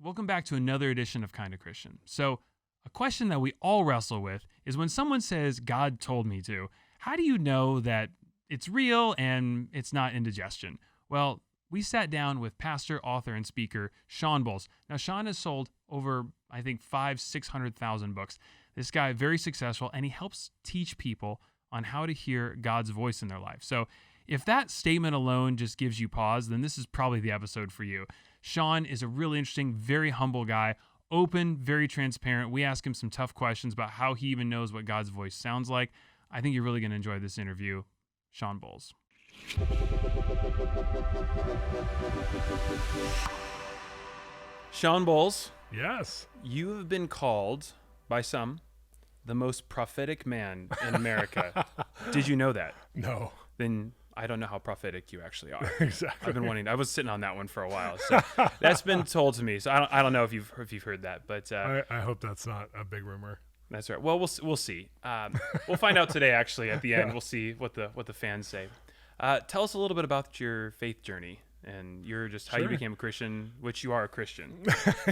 Welcome back to another edition of Kinda Christian. So, a question that we all wrestle with is when someone says, God told me to, how do you know that it's real and it's not indigestion? Well, we sat down with pastor, author, and speaker Shawn Bolz. Now, Shawn has sold over, I think, 600,000 books. This guy, very successful, and he helps teach people on how to hear God's voice in their life. So if that statement alone just gives you pause, then this is probably the episode for you. Shawn is a really interesting, very humble guy, open, very transparent. We ask him some tough questions about how he even knows what God's voice sounds like. I think you're really going to enjoy this interview. Shawn Bolz. Shawn Bolz. Yes. You have been called by some the most prophetic man in America. Did you know that? No. Then I don't know how prophetic you actually are. Exactly. I was sitting on that one for a while. So that's been told to me. So I don't know if you've heard that, but I hope that's not a big rumor. That's right. Well, we'll see. We'll find out today. Actually, at the end, We'll see what the fans say. Tell us a little bit about your faith journey and how you became a Christian, which you are a Christian.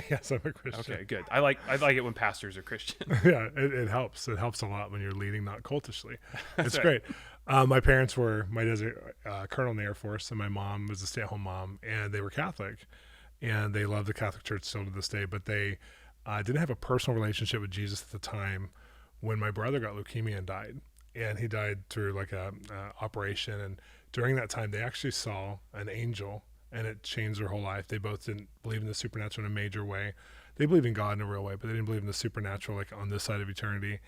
Yes, I'm a Christian. Okay, good. I like it when pastors are Christian. Yeah, it helps. It helps a lot when you're leading not cultishly. It's right. great. My dad's a colonel in the Air Force, and my mom was a stay-at-home mom, and they were Catholic, and they love the Catholic Church still to this day, but they didn't have a personal relationship with Jesus at the time when my brother got leukemia and died. And he died through like a operation. And during that time, they actually saw an angel, and it changed their whole life. They both didn't believe in the supernatural in a major way. They believe in God in a real way, but they didn't believe in the supernatural, like on this side of eternity.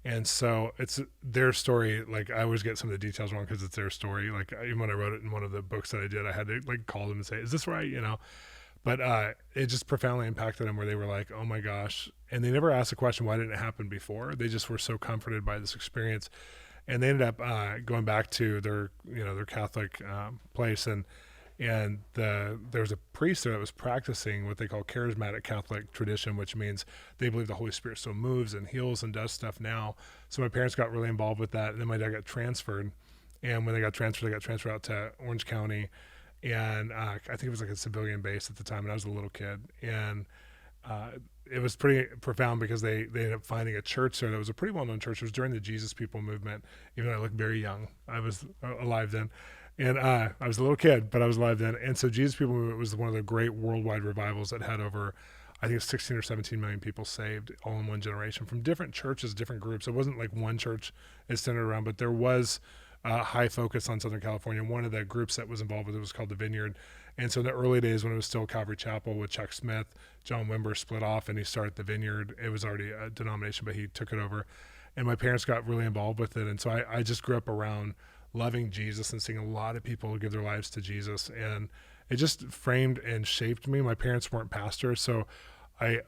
And so it's their story. Like, I always get some of the details wrong because it's their story. Like, even when I wrote it in one of the books that I did, I had to like call them and say, is this right? But it just profoundly impacted them, where they were like, oh my gosh. And they never asked the question, why didn't it happen before? They just were so comforted by this experience. And they ended up going back to their Catholic place. And there was a priest there that was practicing what they call charismatic Catholic tradition, which means they believe the Holy Spirit still moves and heals and does stuff now. So my parents got really involved with that. And then my dad got transferred. And when they got transferred out to Orange County. And I think it was like a civilian base at the time, and I was a little kid. And it was pretty profound because they ended up finding a church there that was a pretty well-known church. It was during the Jesus People movement, even though I looked very young. I was alive then. And I was a little kid, but I was alive then. And so Jesus People movement was one of the great worldwide revivals that had over, I think, 16 or 17 million people saved all in one generation from different churches, different groups. It wasn't like one church is centered around, but there was high focus on Southern California. One of the groups that was involved with it was called the Vineyard. And so in the early days when it was still Calvary Chapel with Chuck Smith, John Wimber split off and he started the Vineyard. It was already a denomination, but he took it over. And my parents got really involved with it. And so I just grew up around loving Jesus and seeing a lot of people give their lives to Jesus. And it just framed and shaped me. My parents weren't pastors, so I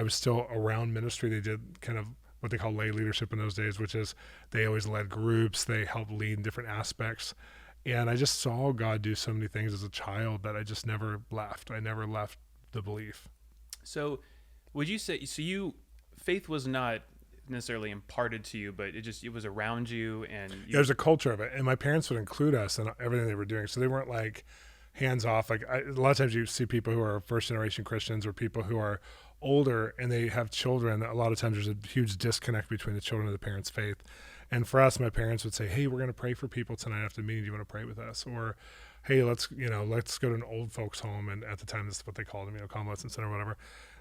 was still around ministry. They did kind of what they call lay leadership in those days, which is they always led groups. They helped lead in different aspects. And I just saw God do so many things as a child that I just never left. I never left the belief. So would you say, faith was not necessarily imparted to you, but it was around you, and there's a culture of it. And my parents would include us in everything they were doing. So they weren't like hands off. Like a lot of times you see people who are first generation Christians or people who are older and they have children. A lot of times there's a huge disconnect between the children and the parents' faith. And for us, my parents would say, hey, we're going to pray for people tonight after the meeting. Do you want to pray with us? Or, hey, let's go to an old folks home. And at the time, this is what they called them, convalescent center or whatever.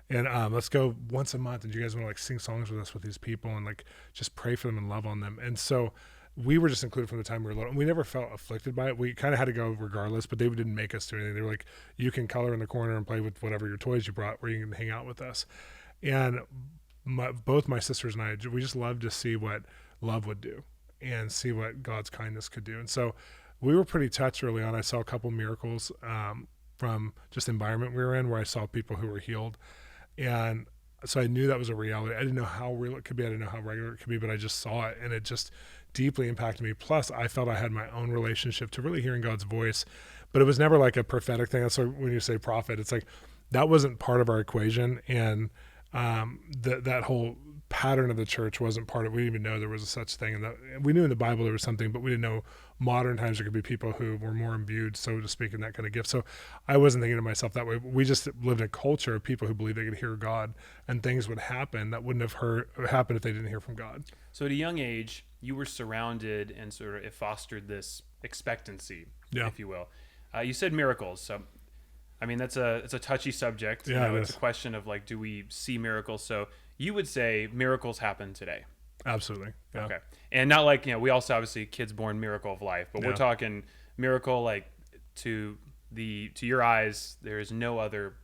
And let's go once a month. And do you guys want to like sing songs with us with these people and like just pray for them and love on them? And so we were just included from the time we were little. And we never felt afflicted by it. We kind of had to go regardless, but they didn't make us do anything. They were like, you can color in the corner and play with whatever your toys you brought, or you can hang out with us. And both my sisters and I, we just loved to see what love would do and see what God's kindness could do. And so we were pretty touched early on. I saw a couple miracles from just the environment we were in, where I saw people who were healed. And so I knew that was a reality. I didn't know how real it could be. I didn't know how regular it could be, but I just saw it, and it just deeply impacted me. Plus, I felt I had my own relationship to really hearing God's voice, but it was never like a prophetic thing. That's why when you say prophet, it's like that wasn't part of our equation. And that whole pattern of the church wasn't part of it. We didn't even know there was a such thing. And we knew in the Bible there was something, but we didn't know modern times there could be people who were more imbued, so to speak, in that kind of gift. So I wasn't thinking to myself that way. We just lived in a culture of people who believed they could hear God, and things would happen that wouldn't have happened if they didn't hear from God. So at a young age, you were surrounded and sort of it fostered this expectancy, if you will. You said miracles. So, I mean, it's a touchy subject. Yeah, it's a question of like, do we see miracles? So you would say miracles happen today. Absolutely. Yeah. Okay. And not like, we also obviously kids born miracle of life, but we're talking miracle like to your eyes, there is no other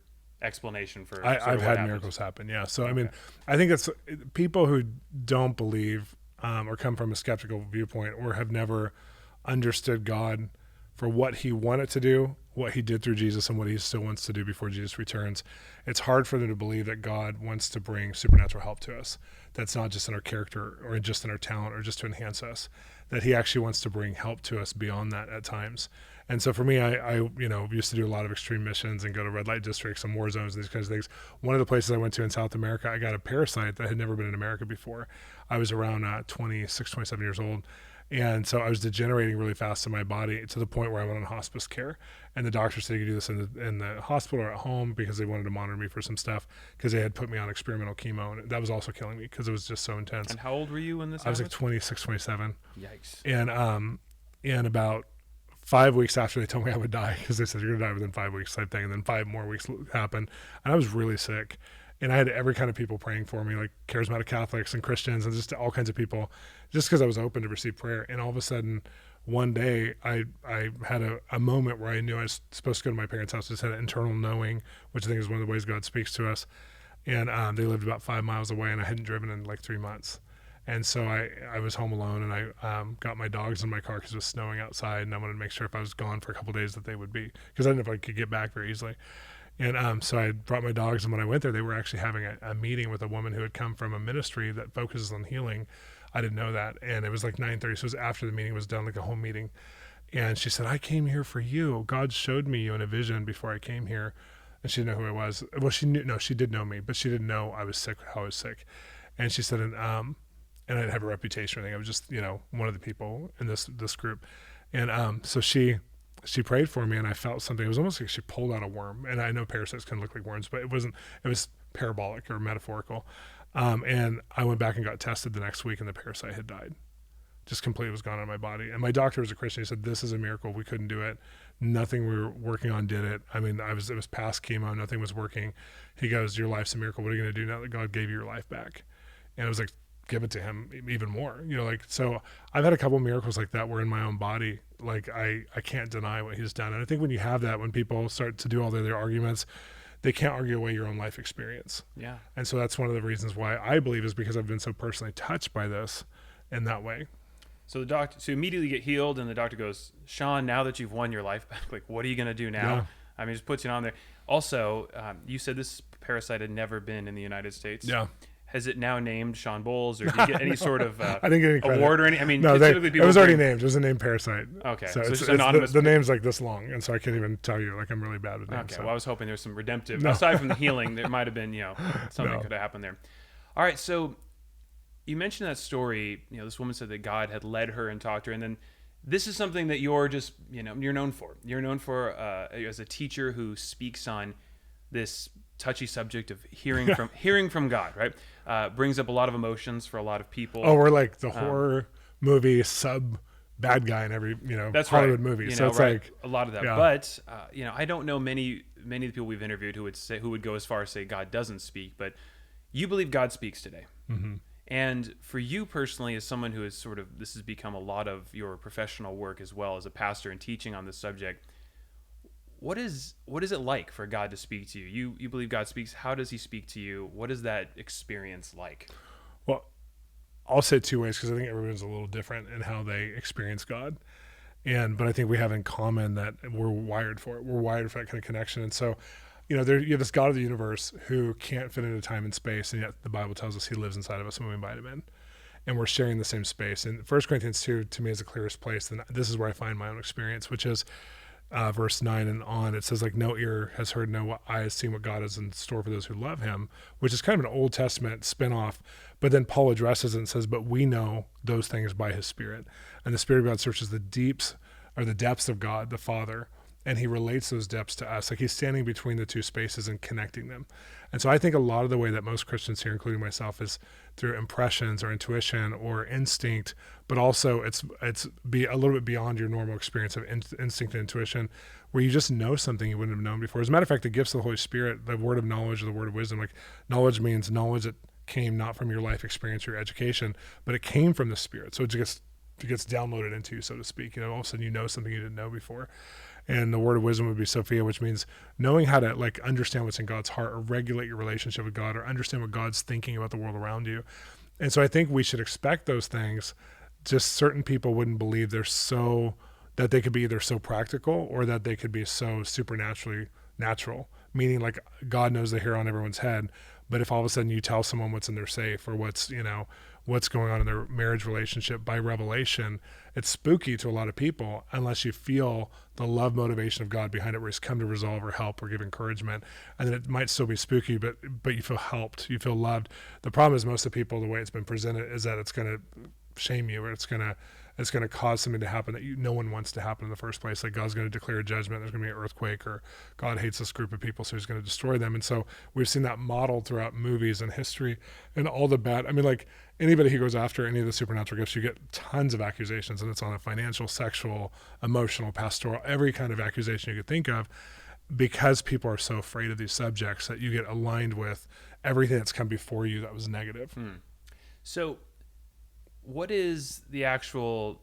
explanation for I've had miracles happen. Yeah. So, I mean, I think it's people who don't believe or come from a skeptical viewpoint or have never understood God for what he wanted to do, what he did through Jesus, and what he still wants to do before Jesus returns. It's hard for them to believe that God wants to bring supernatural help to us. That's not just in our character or just in our talent or just to enhance us, that he actually wants to bring help to us beyond that at times. And so for me, I used to do a lot of extreme missions and go to red light districts and war zones and these kinds of things. One of the places I went to in South America, I got a parasite that had never been in America before. I was around 26, 27 years old. And so I was degenerating really fast in my body to the point where I went on hospice care. And the doctor said you could do this in the hospital or at home because they wanted to monitor me for some stuff because they had put me on experimental chemo. And that was also killing me because it was just so intense. And how old were you when this happened? I was like 26, 27. Yikes. And about 5 weeks after they told me I would die, because they said you're going to die within 5 weeks type thing. And then 5 more weeks happened. And I was really sick. And I had every kind of people praying for me, like charismatic Catholics and Christians and just all kinds of people, just because I was open to receive prayer. And all of a sudden, one day, I had a moment where I knew I was supposed to go to my parents' house. I just had an internal knowing, which I think is one of the ways God speaks to us. And they lived about 5 miles away, and I hadn't driven in like 3 months. And so I was home alone, and I got my dogs in my car because it was snowing outside, and I wanted to make sure if I was gone for a couple of days that they would be, because I didn't know if I could get back very easily. And so I brought my dogs, and when I went there, they were actually having a meeting with a woman who had come from a ministry that focuses on healing. I didn't know that. And it was like 9:30, so it was after the meeting was done, like a home meeting. And she said, I came here for you. God showed me you in a vision before I came here. And she didn't know who I was. Well, she did know me, but she didn't know I was sick, how I was sick. And she said, and I didn't have a reputation or anything. I was just, one of the people in this group. And so she prayed for me, and I felt something. It was almost like she pulled out a worm. And I know parasites can look like worms, but it wasn't. It was parabolic or metaphorical. And I went back and got tested the next week, and the parasite had died. Just completely was gone out of my body. And my doctor was a Christian. He said, this is a miracle. We couldn't do it. Nothing we were working on did it. I mean, it was past chemo. Nothing was working. He goes, your life's a miracle. What are you going to do now that God gave you your life back? And I was like, give it to him even more, so I've had a couple of miracles like that where in my own body, like I can't deny what he's done. And I think when you have that, when people start to do all their arguments, they can't argue away your own life experience. Yeah. And so that's one of the reasons why I believe is because I've been so personally touched by this in that way. So so immediately get healed, and the doctor goes, Shawn, now that you've won your life back, like, what are you going to do now? Yeah. I mean, just puts it on there. Also, you said this parasite had never been in the United States. Yeah. Has it now named Shawn Bolz, or did you get any sort of I didn't get any credit. award or any? I mean, no, typically people it was already named. It was a named parasite. Okay, so it's anonymous. The name's like this long, and so I can't even tell you. Like, I'm really bad with names. Okay, so. well, I was hoping there was some redemptive. Aside from the healing, there might have been, something could have happened there. All right, so you mentioned that story. This woman said that God had led her and talked to her, and then this is something that you're just, you're known for. You're known for as a teacher who speaks on this touchy subject of hearing from God, right? Brings up a lot of emotions for a lot of people. Oh, we're like the horror movie sub bad guy in every that's Hollywood right. movie. So it's right. like a lot of that. Yeah. But I don't know many of the people we've interviewed who would go as far as say God doesn't speak, but you believe God speaks today. Mm-hmm. And for you personally, as someone who is this has become a lot of your professional work as well as a pastor and teaching on this subject. What is it like for God to speak to you? You believe God speaks. How does he speak to you? What is that experience like? Well, I'll say two ways because I think everyone's a little different in how they experience God. But I think we have in common that we're wired for it. We're wired for that kind of connection. And so, you have this God of the universe who can't fit into time and space, and yet the Bible tells us he lives inside of us when we invite him in. And we're sharing the same space. And 1 Corinthians 2, to me, is the clearest place. And this is where I find my own experience, which is verse 9 and on, it says like, no ear has heard, no eye has seen what God has in store for those who love him, which is kind of an Old Testament spinoff. But then Paul addresses it and says, but we know those things by his Spirit. And the Spirit of God searches the deeps or the depths of God, the Father, and he relates those depths to us. Like he's standing between the two spaces and connecting them. And so I think a lot of the way that most Christians here, including myself, is through impressions or intuition or instinct, but also it's be a little bit beyond your normal experience of instinct and intuition, where you just know something you wouldn't have known before. As a matter of fact, the gifts of the Holy Spirit, the word of knowledge or the word of wisdom, like knowledge means knowledge that came not from your life experience or your education, but it came from the Spirit. So it gets downloaded into you, so to speak. All of a sudden you know something you didn't know before. And the word of wisdom would be Sophia, which means knowing how to like understand what's in God's heart or regulate your relationship with God or understand what God's thinking about the world around you. And so I think we should expect those things. Just certain people wouldn't believe that they could be either so practical or that they could be so supernaturally natural, meaning like God knows the hair on everyone's head. But if all of a sudden you tell someone what's in their safe or what's going on in their marriage relationship by revelation, it's spooky to a lot of people unless you feel the love motivation of God behind it, where he's come to resolve or help or give encouragement. And then it might still be spooky, but you feel helped, you feel loved. The problem is most of the people, the way it's been presented is that it's going to shame you, or it's going to cause something to happen that no one wants to happen in the first place. Like God's going to declare a judgment, there's going to be an earthquake, or God hates this group of people, so he's going to destroy them. And so we've seen that modeled throughout movies and history and all the bad. I mean, like anybody who goes after any of the supernatural gifts, you get tons of accusations, and it's on a financial, sexual, emotional, pastoral, every kind of accusation you could think of, because people are so afraid of these subjects that you get aligned with everything that's come before you that was negative. So what is the actual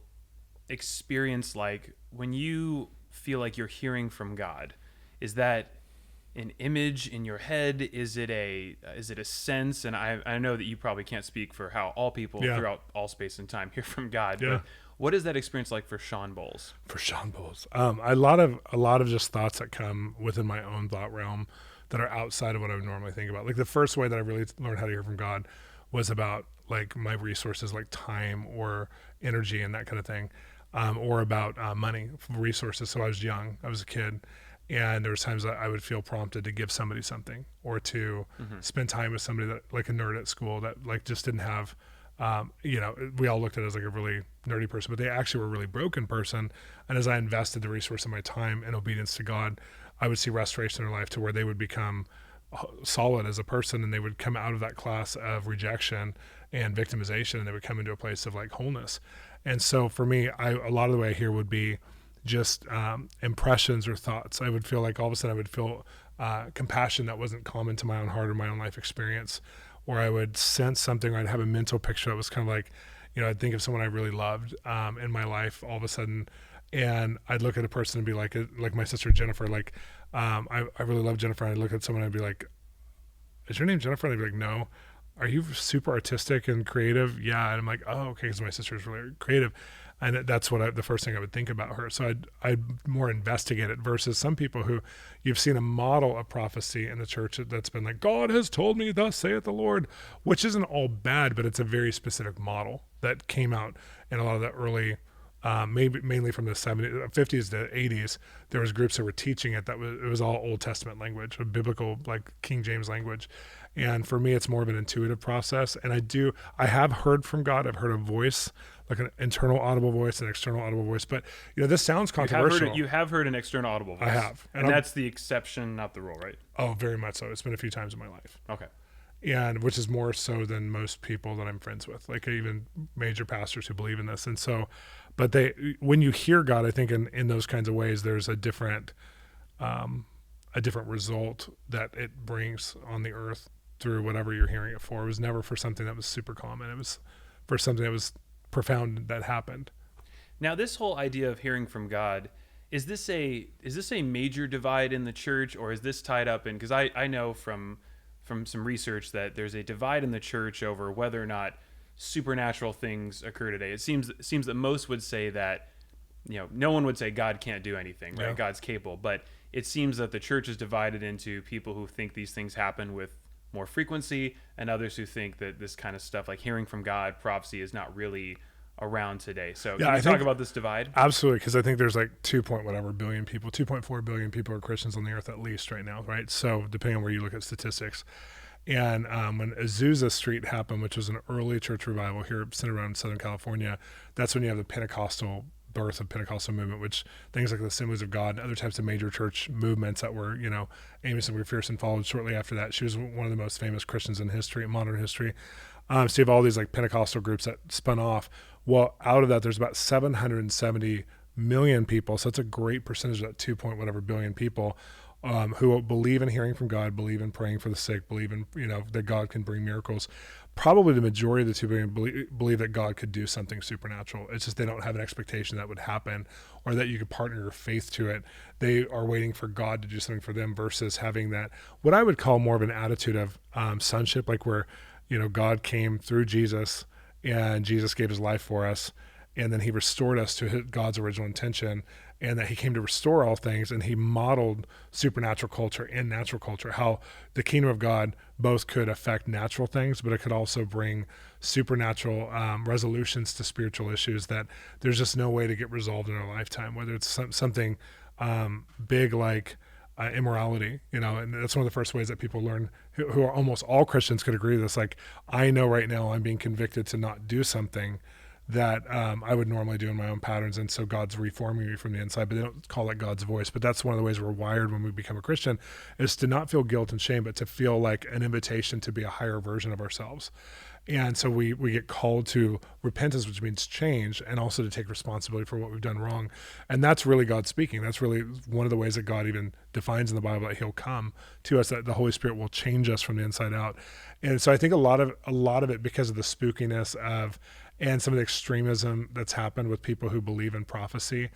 experience like when you feel like you're hearing from God? Is that an image in your head? Is it a sense? And I know that you probably can't speak for how all people throughout all space and time hear from God. But what is that experience like for Shawn Bolz? For Shawn Bolz, a lot of just thoughts that come within my own thought realm that are outside of what I would normally think about. Like the first way that I really learned how to hear from God was about like my resources, like time or energy and that kind of thing, or about money, resources. So I was young, I was a kid, and there was times that I would feel prompted to give somebody something, or to spend time with somebody that, like a nerd at school that like just didn't have, we all looked at it as like a really nerdy person, but they actually were a really broken person. And as I invested the resource of my time in obedience to God, I would see restoration in their life to where they would become solid as a person, and they would come out of that class of rejection and victimization, and they would come into a place of like wholeness. And so for me, a lot of the way I hear would be just impressions or thoughts. I would feel like all of a sudden I would feel compassion that wasn't common to my own heart or my own life experience, or I would sense something, or I'd have a mental picture that was kind of like, I'd think of someone I really loved in my life all of a sudden, and I'd look at a person and be like my sister Jennifer, like I really love Jennifer, and I'd look at someone and I'd be like, is your name Jennifer? And I'd be like, no. Are you super artistic and creative? Yeah. And I'm like, oh, okay, because my sister is really creative. And that's the first thing I would think about her. So I'd more investigate it, versus some people who you've seen a model of prophecy in the church that's been like, God has told me, thus saith the Lord, which isn't all bad, but it's a very specific model that came out in a lot of the early, maybe mainly from the 70s, 50s to 80s. There was groups that were teaching it it was all Old Testament language, biblical, like King James language. And for me, it's more of an intuitive process. And I have heard from God. I've heard a voice, like an internal audible voice, an external audible voice. But this sounds controversial. You have heard an external audible voice. I have. And that's the exception, not the rule, right? Oh, very much so. It's been a few times in my life. Okay. And which is more so than most people that I'm friends with, like even major pastors who believe in this. And so, but when you hear God, I think in those kinds of ways, there's a different result that it brings on the earth through whatever you're hearing it for. It was never for something that was super common. It was for something that was profound that happened. Now, this whole idea of hearing from God, is this a major divide in the church, or is this tied up in, because I know from some research that there's a divide in the church over whether or not supernatural things occur today. It seems that most would say that, no one would say God can't do anything, right? Yeah. God's capable, but it seems that the church is divided into people who think these things happen with more frequency, and others who think that this kind of stuff like hearing from God, prophecy, is not really around today. So Yeah, can I you think- talk about this divide? Absolutely, because I think there's like 2.4 billion people are Christians on the earth at least right now, right? So depending on where you look at statistics. And when Azusa Street happened, which was an early church revival here centered around Southern California, that's when you have the Pentecostal birth of Pentecostal movement, which things like the Assemblies of God and other types of major church movements that were, Amy Sinclair McPherson followed shortly after that. She was one of the most famous Christians in history, modern history. So you have all these like Pentecostal groups that spun off. Well, out of that, there's about 770 million people. So it's a great percentage of that 2 point whatever billion people who believe in hearing from God, believe in praying for the sick, believe in, that God can bring miracles. Probably the majority of the 2 billion believe that God could do something supernatural. It's just they don't have an expectation that would happen or that you could partner your faith to it. They are waiting for God to do something for them versus having that, what I would call more of an attitude of sonship, like where, God came through Jesus and Jesus gave his life for us. And then he restored us to God's original intention, and that he came to restore all things. And he modeled supernatural culture and natural culture, how the kingdom of God both could affect natural things, but it could also bring supernatural resolutions to spiritual issues that there's just no way to get resolved in our lifetime, whether it's something big like immorality, and that's one of the first ways that people learn who are almost all Christians could agree with this. Like, I know right now I'm being convicted to not do something that I would normally do in my own patterns. And so God's reforming me from the inside, but they don't call that God's voice. But that's one of the ways we're wired when we become a Christian, is to not feel guilt and shame, but to feel like an invitation to be a higher version of ourselves. And so we get called to repentance, which means change, and also to take responsibility for what we've done wrong. And that's really God speaking. That's really one of the ways that God even defines in the Bible that he'll come to us, that the Holy Spirit will change us from the inside out. And so I think a lot of it, because of the spookiness of, and some of the extremism that's happened with people who believe in prophecy,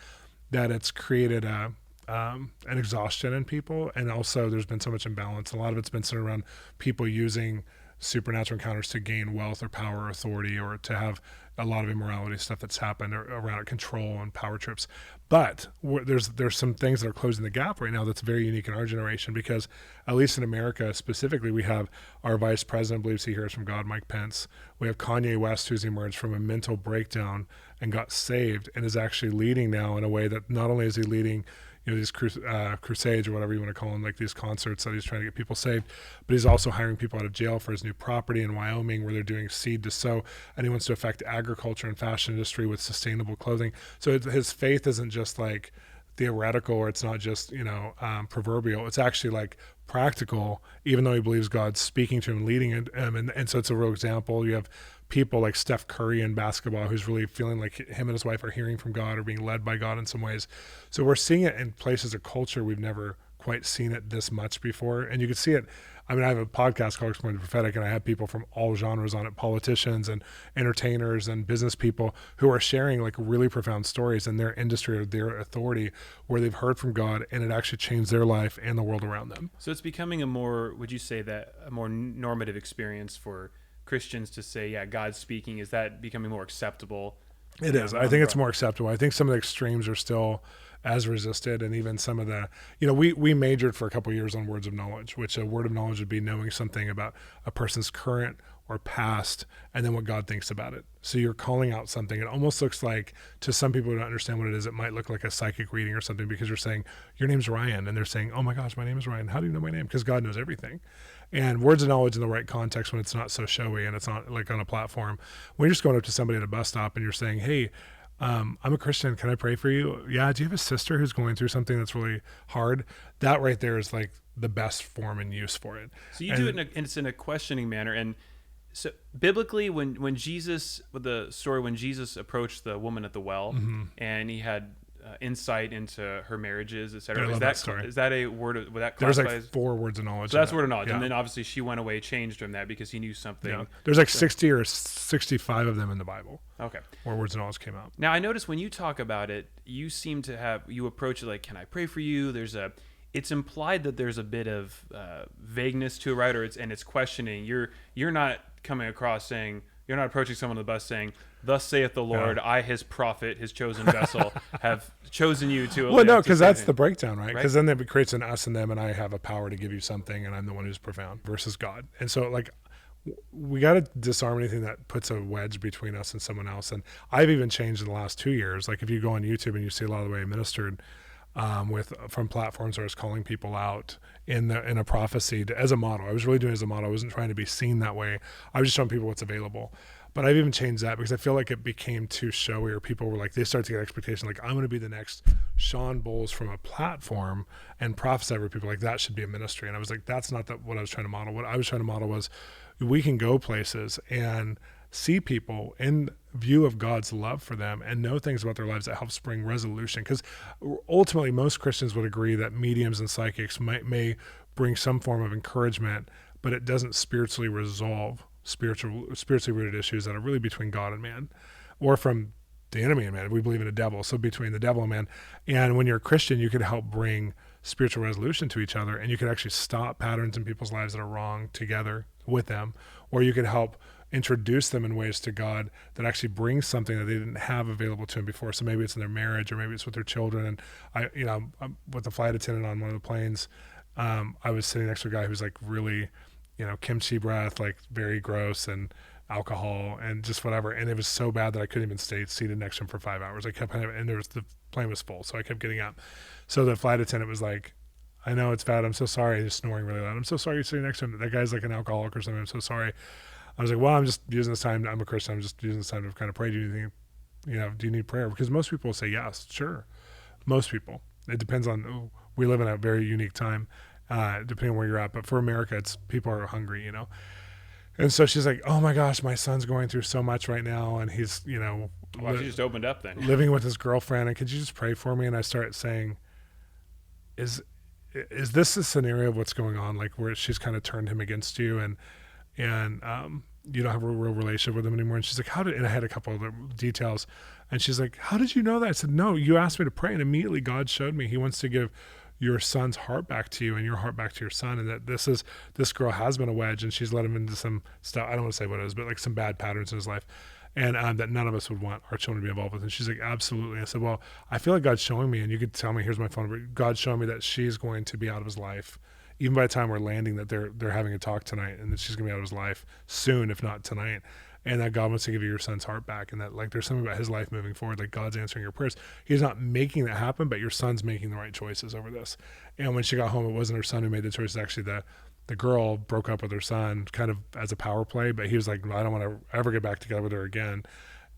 that it's created an exhaustion in people. And also there's been so much imbalance. A lot of it's been centered around people using supernatural encounters to gain wealth or power or authority, or to have a lot of immorality stuff that's happened around control and power trips. But there's some things that are closing the gap right now that's very unique in our generation, because at least in America specifically, we have our vice president believes he hears from God, Mike Pence. We have Kanye West, who's emerged from a mental breakdown and got saved and is actually leading now in a way that not only is he leading these crusades or whatever you want to call them, like these concerts that he's trying to get people saved, but he's also hiring people out of jail for his new property in Wyoming, where they're doing seed to sow, and he wants to affect agriculture and fashion industry with sustainable clothing. So his faith isn't just like theoretical, or it's not just proverbial. It's actually like practical, even though he believes God's speaking to him, leading him, and so it's a real example. You have people like Steph Curry in basketball, who's really feeling like him and his wife are hearing from God or being led by God in some ways. So we're seeing it in places of culture we've never quite seen it this much before. And you can see it. I mean, I have a podcast called Exploring the Prophetic, and I have people from all genres on it, politicians and entertainers and business people who are sharing like really profound stories in their industry or their authority, where they've heard from God and it actually changed their life and the world around them. So it's becoming would you say that a more normative experience for Christians to say, yeah, God's speaking? Is that becoming more acceptable? It is. I think it's more acceptable. I think some of the extremes are still as resisted, and even some of the, we majored for a couple of years on words of knowledge, which a word of knowledge would be knowing something about a person's current or past, and then what God thinks about it. So you're calling out something. It almost looks like, to some people who don't understand what it is, it might look like a psychic reading or something, because you're saying, your name's Ryan, and they're saying, oh my gosh, my name is Ryan. How do you know my name? Because God knows everything. And words of knowledge in the right context, when it's not so showy and it's not like on a platform, when you're just going up to somebody at a bus stop and you're saying, hey, I'm a Christian, can I pray for you? Yeah, do you have a sister who's going through something that's really hard? That right there is like the best form and use for it. So you do it it's in a questioning manner. And so biblically, when Jesus, with the story, when Jesus approached the woman at the well, and he had insight into her marriages, etc. Is that a word of, would that classify? There's like 4 words of knowledge. So that's word of knowledge. Yeah. And then obviously she went away changed from that because he knew something. Yeah. There's like 60 or 65 of them in the Bible. Okay. Where words of knowledge came out. Now I noticed when you talk about it, you seem to you approach it like, can I pray for you? It's implied that there's a bit of vagueness to it, right? Or it's questioning. You're not coming across saying, you're not approaching someone on the bus saying, thus saith the Lord, I, his prophet, his chosen vessel, have chosen you to... Well, no, because that's the breakdown, right? Because then it creates an us and them, and I have a power to give you something, and I'm the one who's profound, versus God. And so, like, we got to disarm anything that puts a wedge between us and someone else. And I've even changed in the last 2 years. Like if you go on YouTube and you see a lot of the way I ministered from platforms where I was calling people out in a prophecy as a model. I was really doing it as a model. I wasn't trying to be seen that way. I was just showing people what's available. But I've even changed that because I feel like it became too showy, or people were like, they start to get expectation, like I'm going to be the next Shawn Bolz from a platform and prophesy over people. Like that should be a ministry. And I was like, that's not what I was trying to model. What I was trying to model was we can go places and see people in view of God's love for them and know things about their lives that helps bring resolution. Because ultimately, most Christians would agree that mediums and psychics may bring some form of encouragement, but it doesn't spiritually resolve spiritually rooted issues that are really between God and man, or from the enemy and man. We believe in a devil, so between the devil and man. And when you're a Christian, you could help bring spiritual resolution to each other, and you could actually stop patterns in people's lives that are wrong together with them, or you could help introduce them in ways to God that actually brings something that they didn't have available to them before. So maybe it's in their marriage, or maybe it's with their children. And I'm with a flight attendant on one of the planes, I was sitting next to a guy who's like really, kimchi breath, like very gross, and alcohol and just whatever. And it was so bad that I couldn't even stay seated next to him for 5 hours. I kept, and the plane was full, so I kept getting up. So the flight attendant was like, I know it's bad. I'm so sorry. He's snoring really loud. I'm so sorry you're sitting next to him. That guy's like an alcoholic or something. I'm so sorry. I was like, well, I'm just using this time. I'm a Christian. I'm just using this time to kind of pray. Do you need prayer? Because most people will say yes, sure. Most people. It depends on, we live in a very unique time, depending on where you're at. But for America, people are hungry, And so she's like, oh my gosh, my son's going through so much right now. And he's, well, she just opened up then. living with his girlfriend. And could you just pray for me? And I started saying, is this a scenario of what's going on? Like where she's kind of turned him against you and you don't have a real relationship with him anymore. And she's like, and I had a couple of the details, and she's like, how did you know that? I said, no, you asked me to pray. And immediately God showed me he wants to give your son's heart back to you and your heart back to your son. And that this girl has been a wedge, and she's led him into some stuff. I don't want to say what it is, but like some bad patterns in his life. And that none of us would want our children to be involved with. And she's like, absolutely. I said, well, I feel like God's showing me, and you could tell me, here's my phone number. God's showing me that she's going to be out of his life. Even by the time we're landing, that they're having a talk tonight, and that she's going to be out of his life soon, if not tonight. And that God wants to give you your son's heart back. And that like there's something about his life moving forward, like God's answering your prayers. He's not making that happen, but your son's making the right choices over this. And when she got home, it wasn't her son who made the choices. Actually, the girl broke up with her son kind of as a power play, but he was like, I don't want to ever get back together with her again.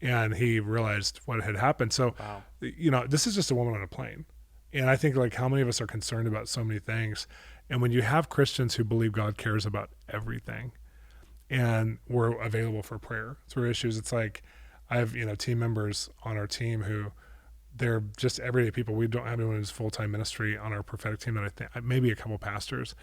And he realized what had happened. So, wow. This is just a woman on a plane. And I think like how many of us are concerned about so many things. And when you have Christians who believe God cares about everything and we're available for prayer through issues, it's like I have, team members on our team who they're just everyday people. We don't have anyone who's full-time ministry on our prophetic team, that I think maybe a couple pastors.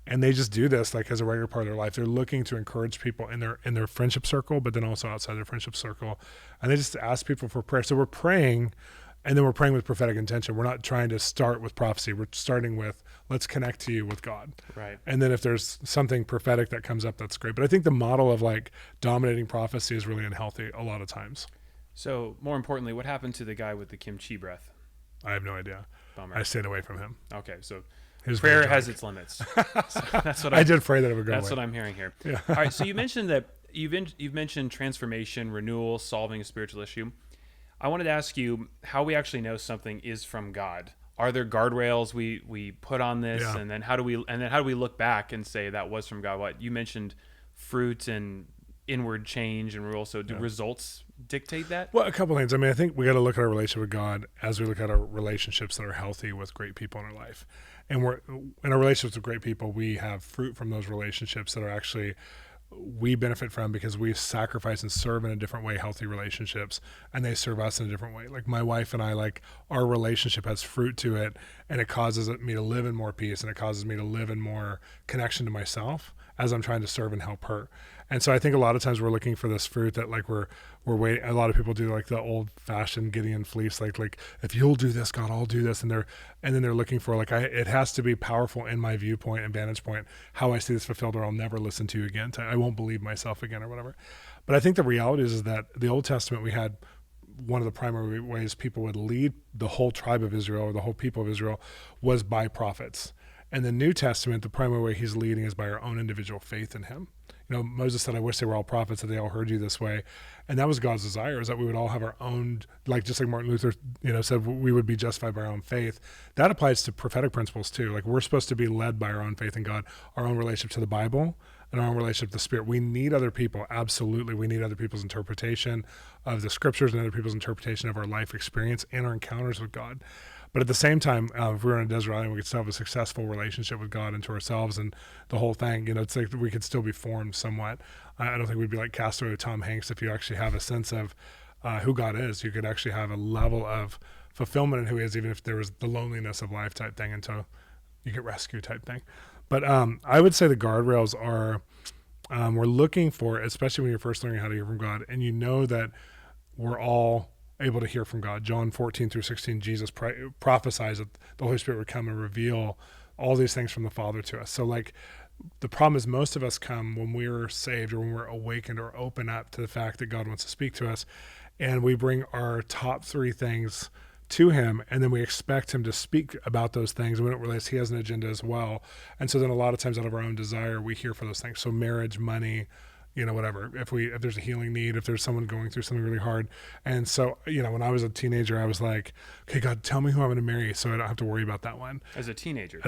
And they just do this like as a regular part of their life. They're looking to encourage people in their friendship circle, but then also outside their friendship circle. And they just ask people for prayer. So we're praying, and then we're praying with prophetic intention. We're not trying to start with prophecy. We're starting with, let's connect to you with God. Right. And then if there's something prophetic that comes up, that's great. But I think the model of like dominating prophecy is really unhealthy a lot of times. So more importantly, what happened to the guy with the kimchi breath? I have no idea. Bummer. I stayed away from him. Okay. So His prayer has its limits. So that's what I did pray that it would go That's away. what I'm hearing here. Yeah. All right. So you mentioned that you've mentioned transformation, renewal, solving a spiritual issue. I wanted to ask you how we actually know something is from God. Are there guardrails we put on this, Yeah. and then how do we look back and say that was from God? What you mentioned, fruit and inward change and renewal. So do results dictate that? Well, a couple things. I mean, I think we got to look at our relationship with God as we look at our relationships that are healthy with great people in our life. And we're in our relationships with great people, we have fruit from those relationships that are actually we benefit from because we sacrifice and serve in a different way, healthy relationships, and they serve us in a different way. Like my wife and I, like our relationship has fruit to it, and it causes me to live in more peace, and it causes me to live in more connection to myself as I'm trying to serve and help her. And so I think a lot of times we're looking for this fruit that like we're waiting. A lot of people do like the old fashioned Gideon fleece, like if you'll do this, God, I'll do this. And then they're looking for like, it has to be powerful in my viewpoint and vantage point, how I see this fulfilled, or I'll never listen to you again. I won't believe myself again or whatever. But I think the reality is that the Old Testament, we had one of the primary ways people would lead the whole tribe of Israel or the whole people of Israel was by prophets. And the New Testament, the primary way he's leading is by our own individual faith in him. Moses said, I wish they were all prophets, that they all heard you this way. And that was God's desire, is that we would all have our own, just like Martin Luther, said we would be justified by our own faith. That applies to prophetic principles too. Like, we're supposed to be led by our own faith in God, our own relationship to the Bible, and our own relationship to the Spirit. We need other people. Absolutely. We need other people's interpretation of the scriptures and other people's interpretation of our life experience and our encounters with God. But at the same time, if we were on a desert island, we could still have a successful relationship with God and to ourselves and the whole thing. It's like we could still be formed somewhat. I don't think we'd be like Castaway with Tom Hanks if you actually have a sense of who God is. You could actually have a level of fulfillment in who he is, even if there was the loneliness of life type thing until you get rescued type thing. But I would say the guardrails are, we're looking for, especially when you're first learning how to hear from God, and that we're all able to hear from God. John 14-16, Jesus prophesies that the Holy Spirit would come and reveal all these things from the Father to us. So the problem is most of us come when we're saved or when we're awakened or open up to the fact that God wants to speak to us, and we bring our top 3 things to him, and then we expect him to speak about those things, and we don't realize he has an agenda as well. And so then a lot of times out of our own desire, we hear for those things. So marriage, money, whatever, if there's a healing need, if there's someone going through something really hard. And so, when I was a teenager, I was like, okay, God, tell me who I'm going to marry so I don't have to worry about that one. As a teenager?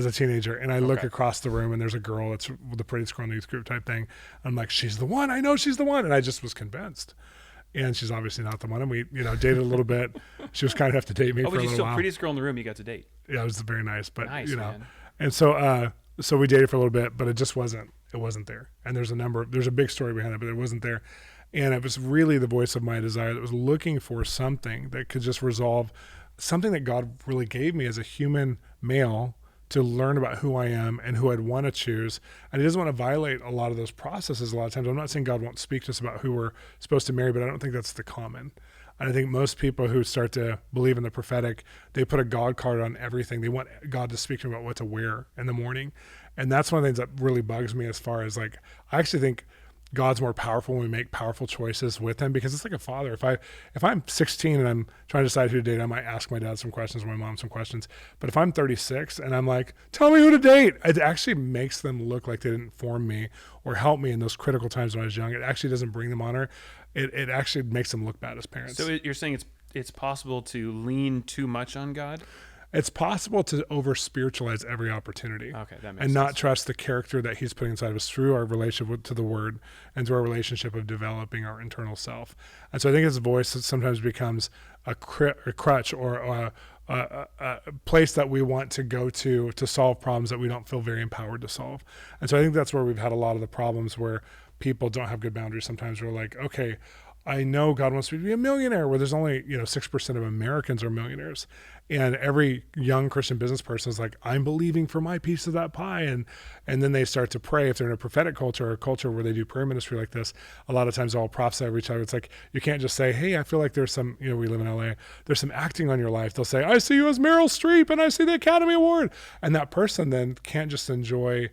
And I look across the room and there's a girl, it's the prettiest girl in the youth group type thing. I'm like, she's the one. I know she's the one. And I just was convinced. And she's obviously not the one. And we, dated a little bit. She was kind enough to date me for a little while. Still prettiest girl in the room you got to date. Yeah, it was very nice. But, nice, man. And so we dated for a little bit, but it just wasn't there. And there's a big story behind it, but it wasn't there. And it was really the voice of my desire that was looking for something that could just resolve something that God really gave me as a human male to learn about who I am and who I'd want to choose. And he doesn't want to violate a lot of those processes a lot of times. I'm not saying God won't speak to us about who we're supposed to marry, but I don't think that's the common. And I think most people who start to believe in the prophetic, they put a God card on everything. They want God to speak to them about what to wear in the morning. And that's one of the things that really bugs me, as far as I actually think God's more powerful when we make powerful choices with him, because it's like a father. If I'm 16 and I'm trying to decide who to date, I might ask my dad some questions or my mom some questions. But if I'm 36 and I'm like, tell me who to date, it actually makes them look like they didn't form me or help me in those critical times when I was young. It actually doesn't bring them honor. It actually makes them look bad as parents. So you're saying it's possible to lean too much on God? It's possible to over spiritualize every opportunity. Okay, that makes and sense. Not trust the character that he's putting inside of us through our relationship to the word and through our relationship of developing our internal self. And so I think his voice sometimes becomes a crutch or a place that we want to go to solve problems that we don't feel very empowered to solve. And so I think that's where we've had a lot of the problems where people don't have good boundaries. Sometimes we're like, okay, I know God wants me to be a millionaire, where there's only 6% of Americans are millionaires, and every young Christian business person is like, I'm believing for my piece of that pie, and then they start to pray. If they're in a prophetic culture or a culture where they do prayer ministry like this, a lot of times they'll prophesy over each other. It's like, you can't just say, hey, I feel like there's some, we live in LA, there's some acting on your life. They'll say, I see you as Meryl Streep and I see the Academy Award, and that person then can't just enjoy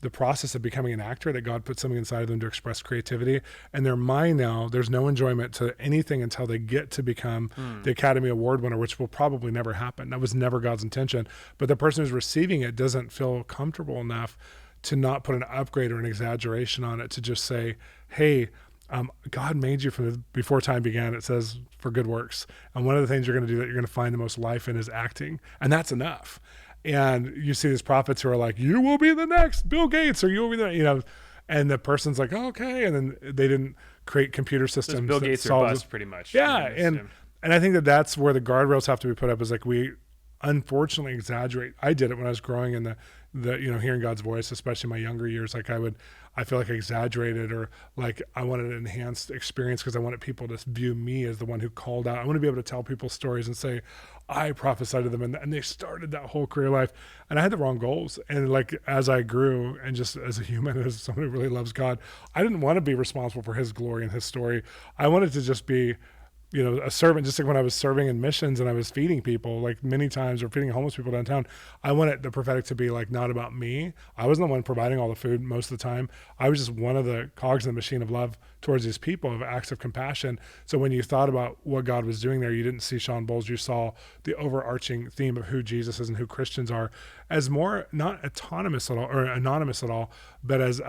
the process of becoming an actor, that God put something inside of them to express creativity. And their mind now, there's no enjoyment to anything until they get to become the Academy Award winner, which will probably never happen. That was never God's intention. But the person who's receiving it doesn't feel comfortable enough to not put an upgrade or an exaggeration on it, to just say, hey, God made you from before time began, it says, for good works. And one of the things you're going to do that you're going to find the most life in is acting. And that's enough. And you see these prophets who are like, you will be the next Bill Gates, or you will be the, and the person's like, oh, okay. And then they didn't create computer systems. Bill Gates are bust, pretty much. Yeah. And I think that's where the guardrails have to be put up, is like, we unfortunately exaggerate. I did it when I was growing in the hearing God's voice, especially in my younger years. Like I feel like I exaggerated, or like I wanted an enhanced experience because I wanted people to view me as the one who called out. I want to be able to tell people stories and say, I prophesied to them, and they started that whole career life. And I had the wrong goals. And like, as I grew, and just as a human, as someone who really loves God, I didn't want to be responsible for his glory and his story. I wanted to just be a servant, just like when I was serving in missions and I was feeding people like many times, or feeding homeless people downtown. I wanted the prophetic to be like not about me. I wasn't the one providing all the food most of the time. I was just one of the cogs in the machine of love towards these people, of acts of compassion. So when you thought about what God was doing there, you didn't see Shawn Bolz. You saw the overarching theme of who Jesus is and who Christians are, as more not autonomous at all or anonymous at all, but as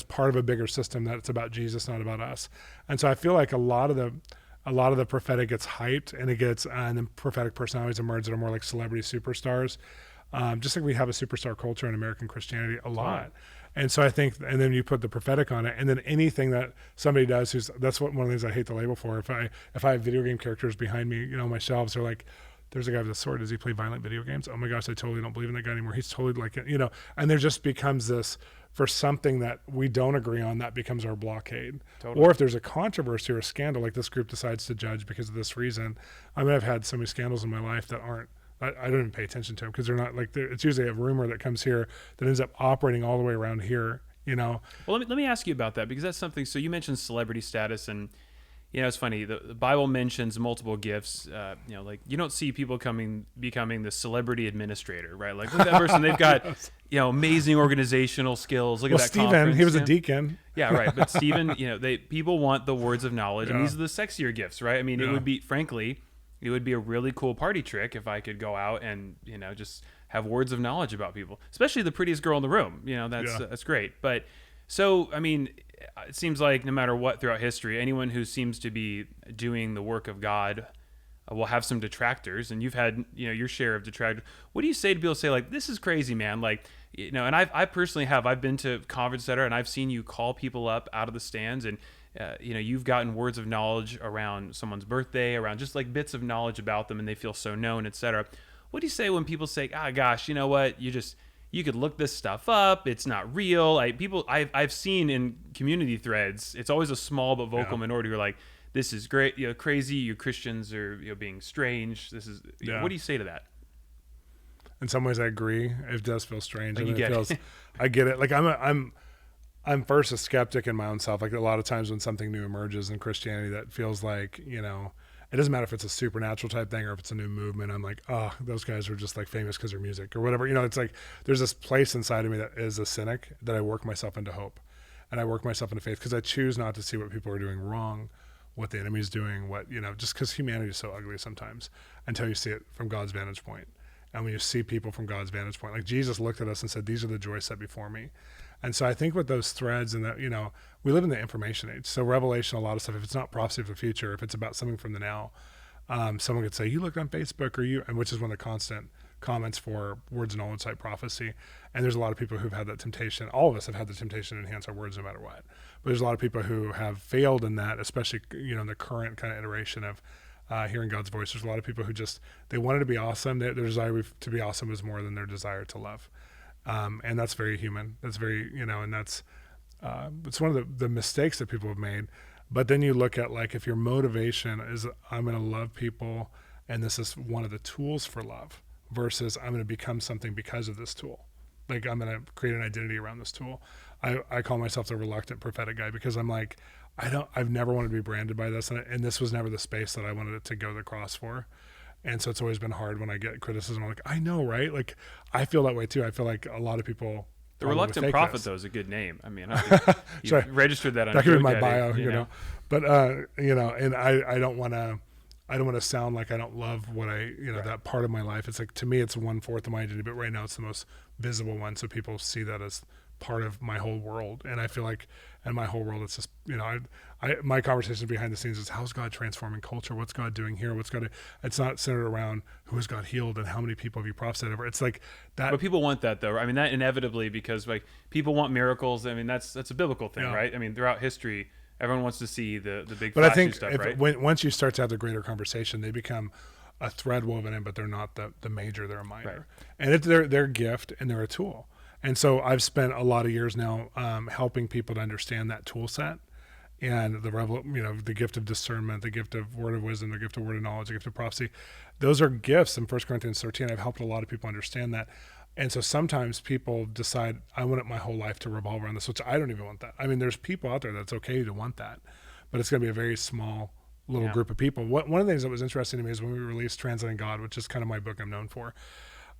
part of a bigger system, that it's about Jesus, not about us. And so I feel like a lot of the prophetic gets hyped, and then prophetic personalities emerge that are more like celebrity superstars. Just like we have a superstar culture in American Christianity a lot. And so I think, and then you put the prophetic on it, and then anything that somebody does, that's one of the things I hate the label for. If I have video game characters behind me, my shelves are like, there's a guy with a sword. Does he play violent video games? Oh my gosh, I totally don't believe in that guy anymore. He's totally like, and there just becomes this, for something that we don't agree on, that becomes our blockade. Totally. Or if there's a controversy or a scandal, like this group decides to judge because of this reason. I mean, I've had so many scandals in my life that I don't even pay attention to them, because they're not like, it's usually a rumor that comes here that ends up operating all the way around here, Well, let me ask you about that, because that's something. So you mentioned celebrity status, and it's funny. The Bible mentions multiple gifts. Like you don't see people becoming the celebrity administrator, right? Like look at that person. They've got amazing organizational skills. Look at that. Stephen, he was a deacon. Yeah, right. But Stephen, people want the words of knowledge, and these are the sexier gifts, right? I mean, it would be, frankly, it would be a really cool party trick if I could go out and just have words of knowledge about people, especially the prettiest girl in the room. That's great. But so I mean, it seems like no matter what throughout history, anyone who seems to be doing the work of God will have some detractors, and you've had your share of detractors. What do you say to people who say like, this is crazy, man? Like, and I personally I've been to conference center, and I've seen you call people up out of the stands, and you've gotten words of knowledge around someone's birthday, around just like bits of knowledge about them, and they feel so known, etc. What do you say when people say, gosh, you know what, you could look this stuff up, it's not real? I've seen in community threads, it's always a small but vocal minority who are like, this is great, crazy, you Christians are being strange. This is what do you say to that? In some ways I agree. It does feel strange. Like, I get it. Like I'm first a skeptic in my own self. Like a lot of times when something new emerges in Christianity that feels like, it doesn't matter if it's a supernatural type thing or if it's a new movement. I'm like, oh, those guys are just like famous because of their music or whatever. It's like there's this place inside of me that is a cynic, that I work myself into hope, and I work myself into faith, because I choose not to see what people are doing wrong, what the enemy's doing, just because humanity is so ugly sometimes, until you see it from God's vantage point. And when you see people from God's vantage point, like Jesus looked at us and said, these are the joys set before me. And so I think with those threads, and that, we live in the information age. So Revelation, a lot of stuff, if it's not prophecy of the future, if it's about something from the now, someone could say, you looked on Facebook, and which is one of the constant comments for words of knowledge type prophecy. And there's a lot of people who've had that temptation. All of us have had the temptation to enhance our words no matter what. But there's a lot of people who have failed in that, especially, in the current kind of iteration of hearing God's voice. There's a lot of people who they wanted to be awesome. Their desire to be awesome was more than their desire to love. And that's very human. That's very, and that's, it's one of the mistakes that people have made. But then you look at, like, if your motivation is, I'm going to love people, and this is one of the tools for love, versus I'm going to become something because of this tool. Like, I'm going to create an identity around this tool. I call myself the reluctant prophetic guy, because I'm like, I've never wanted to be branded by this. And this was never the space that I wanted it to go to the cross for. And so it's always been hard when I get criticism. I'm like, I know, right? Like, I feel that way too. I feel like a lot of people. The reluctant prophet, though, is a good name. I mean, you registered that on that could be my bio, But and I don't want to sound like I don't love what that part of my life. It's like, to me, it's 1/4 of my identity, but right now it's the most visible one. So people see that as part of my whole world. And I feel like in my whole world, it's just, my conversations behind the scenes is, how's God transforming culture? What's God doing here? It's not centered around who has God healed and how many people have you prophesied over. It's like that. But people want that, though. I mean, that inevitably, because like people want miracles. I mean, that's a biblical thing, right? I mean, throughout history, everyone wants to see the big but flashy I think stuff, right? Once you start to have the greater conversation, they become a thread woven in, but they're not the major, they're a minor. Right. And it's their gift, and they're a tool. And so I've spent a lot of years now helping people to understand that tool set, and the gift of discernment, the gift of word of wisdom, the gift of word of knowledge, the gift of prophecy. Those are gifts in 1 Corinthians 13. I've helped a lot of people understand that. And so sometimes people decide, I want my whole life to revolve around this, which I don't even want that. I mean, there's people out there that's okay to want that, but it's going to be a very small little group of people. One of the things that was interesting to me is when we released Translating God, which is kind of my book I'm known for.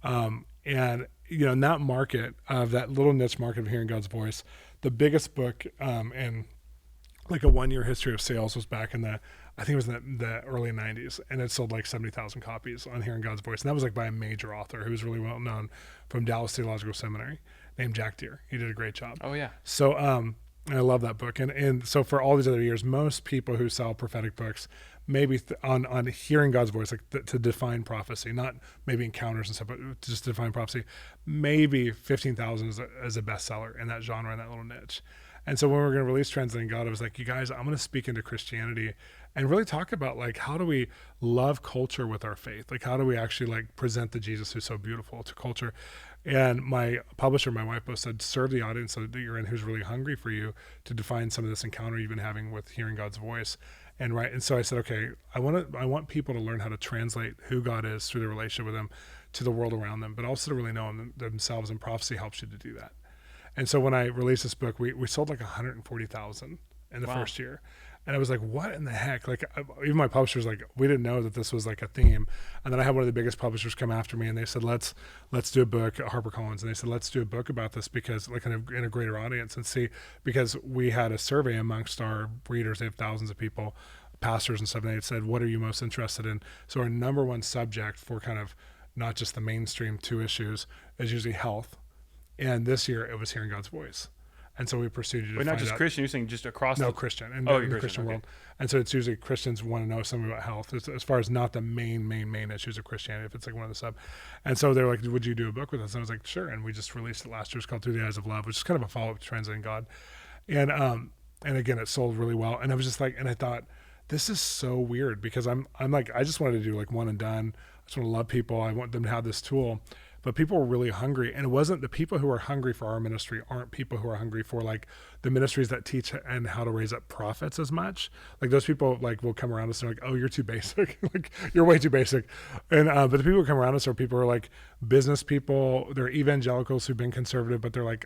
And, in that market of that little niche market of hearing God's voice, the biggest book in like a 1 year history of sales was back in I think it was in the early 90s, and it sold like 70,000 copies on hearing God's voice. And that was like by a major author who was really well known from Dallas Theological Seminary named Jack Deere. He did a great job. Oh yeah. So, I love that book. And so for all these other years, most people who sell prophetic books, maybe on hearing God's voice, like to define prophecy, not maybe encounters and stuff, but just to define prophecy, maybe 15,000 is a bestseller in that genre, in that little niche. And so when we were going to release Translating God, I was like, you guys, I'm going to speak into Christianity and really talk about like, how do we love culture with our faith? Like, how do we actually like present the Jesus who's so beautiful to culture? And my publisher, my wife, both said, serve the audience that you're in who's really hungry for you to define some of this encounter you've been having with hearing God's voice. And so I said, okay, I want people to learn how to translate who God is through the relationship with him to the world around them, but also to really know themselves, and prophecy helps you to do that. And so when I released this book, we sold like 140,000 in the first year. And I was like, what in the heck? Like, even my publisher was like, we didn't know that this was like a theme. And then I had one of the biggest publishers come after me, and they said, let's do a book at HarperCollins. And they said, let's do a book about this because like in a greater audience, and see, because we had a survey amongst our readers. They have thousands of people, pastors and stuff. And they said, what are you most interested in? So our number one subject for kind of not just the mainstream 2 issues is usually health. And this year it was hearing God's voice. And so we proceeded to not just Christian, you're saying just across Christian. And in the Christian world. And so it's usually Christians want to know something about health as far as not the main issues of Christianity, if it's like one of the sub. And so they're like, would you do a book with us? And I was like, sure. And we just released it last year. It's called Through the Eyes of Love, which is kind of a follow-up to Translating God. And again, it sold really well. And I was just like, and I thought, this is so weird because I'm like, I just wanted to do like one and done. I just want to love people. I want them to have this tool. But people were really hungry, and it wasn't the people who are hungry for our ministry aren't people who are hungry for like the ministries that teach and how to raise up prophets as much. Like those people like will come around us and they're like, oh, you're too basic. Like you're way too basic. And but the people who come around us are people who are like business people. They're evangelicals who've been conservative, but they're like,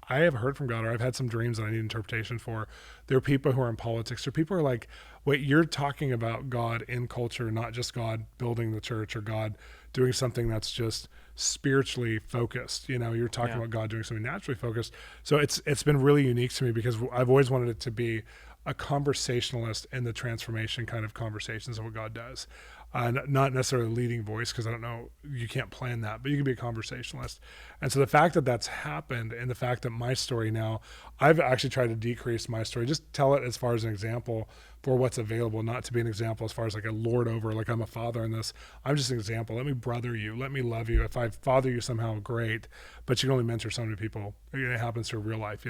I have heard from God, or I've had some dreams that I need interpretation for. There are people who are in politics. There are people who are like, wait, you're talking about God in culture, not just God building the church or God doing something that's just spiritually focused. You're talking about God doing something naturally focused. So it's been really unique to me because I've always wanted it to be a conversationalist in the transformation kind of conversations of what God does. Not necessarily a leading voice, because I don't know, you can't plan that, but you can be a conversationalist. And so the fact that that's happened, and the fact that my story now, I've actually tried to decrease my story, just tell it as far as an example for what's available, not to be an example as far as like a lord over, like I'm a father in this. I'm just an example. Let me brother you. Let me love you. If I father you somehow, great, but you can only mentor so many people. It happens through real life,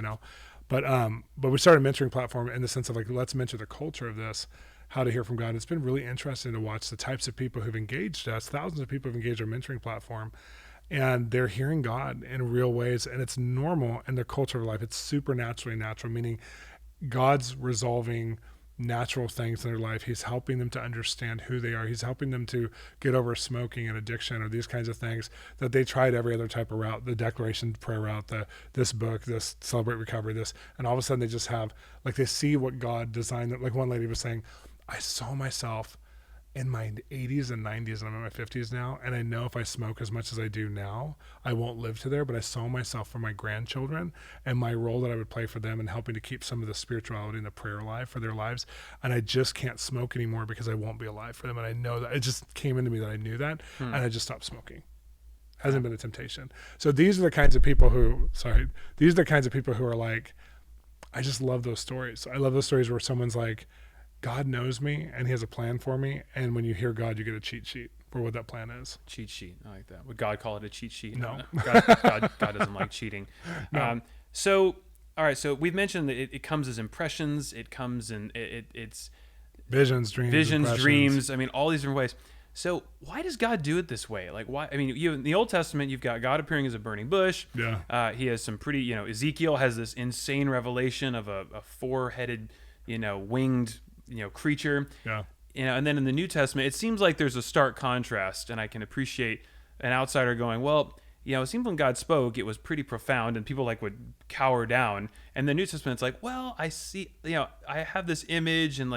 But we started a mentoring platform in the sense of like, let's mentor the culture of this, how to hear from God. It's been really interesting to watch the types of people who've engaged us. Thousands of people have engaged our mentoring platform, and they're hearing God in real ways, and it's normal in their culture of life. It's supernaturally natural, meaning God's resolving natural things in their life. He's helping them to understand who they are. He's helping them to get over smoking and addiction or these kinds of things that they tried every other type of route, the declaration prayer route, this book, this Celebrate Recovery, this, and all of a sudden they just have, like, they see what God designed. Like one lady was saying, I saw myself in my 80s and 90s, and I'm in my 50s now, and I know if I smoke as much as I do now, I won't live to there, but I saw myself for my grandchildren and my role that I would play for them and helping to keep some of the spirituality and the prayer alive for their lives. And I just can't smoke anymore because I won't be alive for them. And I know that it just came into me that I knew that, and I just stopped smoking. Hasn't been a temptation. So these are the kinds of people who are like, I just love those stories. I love those stories where someone's like, God knows me and he has a plan for me. And when you hear God, you get a cheat sheet for what that plan is. Cheat sheet. I like that. Would God call it a cheat sheet? No. God doesn't like cheating. No. All right. So we've mentioned that it comes as impressions. It comes in, it's visions, dreams. I mean, all these different ways. So why does God do it this way? Like, why? I mean, in the Old Testament, you've got God appearing as a burning bush. Yeah. He has some pretty, Ezekiel has this insane revelation of a four-headed, winged, creature. Yeah. And then in the New Testament, it seems like there's a stark contrast, and I can appreciate an outsider going, well, it seems when God spoke, it was pretty profound, and people would cower down. And the New Testament, it's like, well, I see, I have this image, and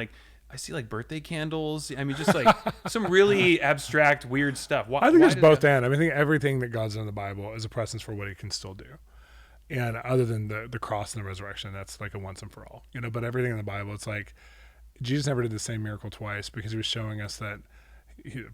I see like birthday candles. I mean, just like some really abstract, weird stuff. I think it's both and. I mean, I think everything that God's done in the Bible is a presence for what he can still do. And other than the cross and the resurrection, that's like a once and for all, you know, but everything in the Bible, it's like Jesus never did the same miracle twice because he was showing us that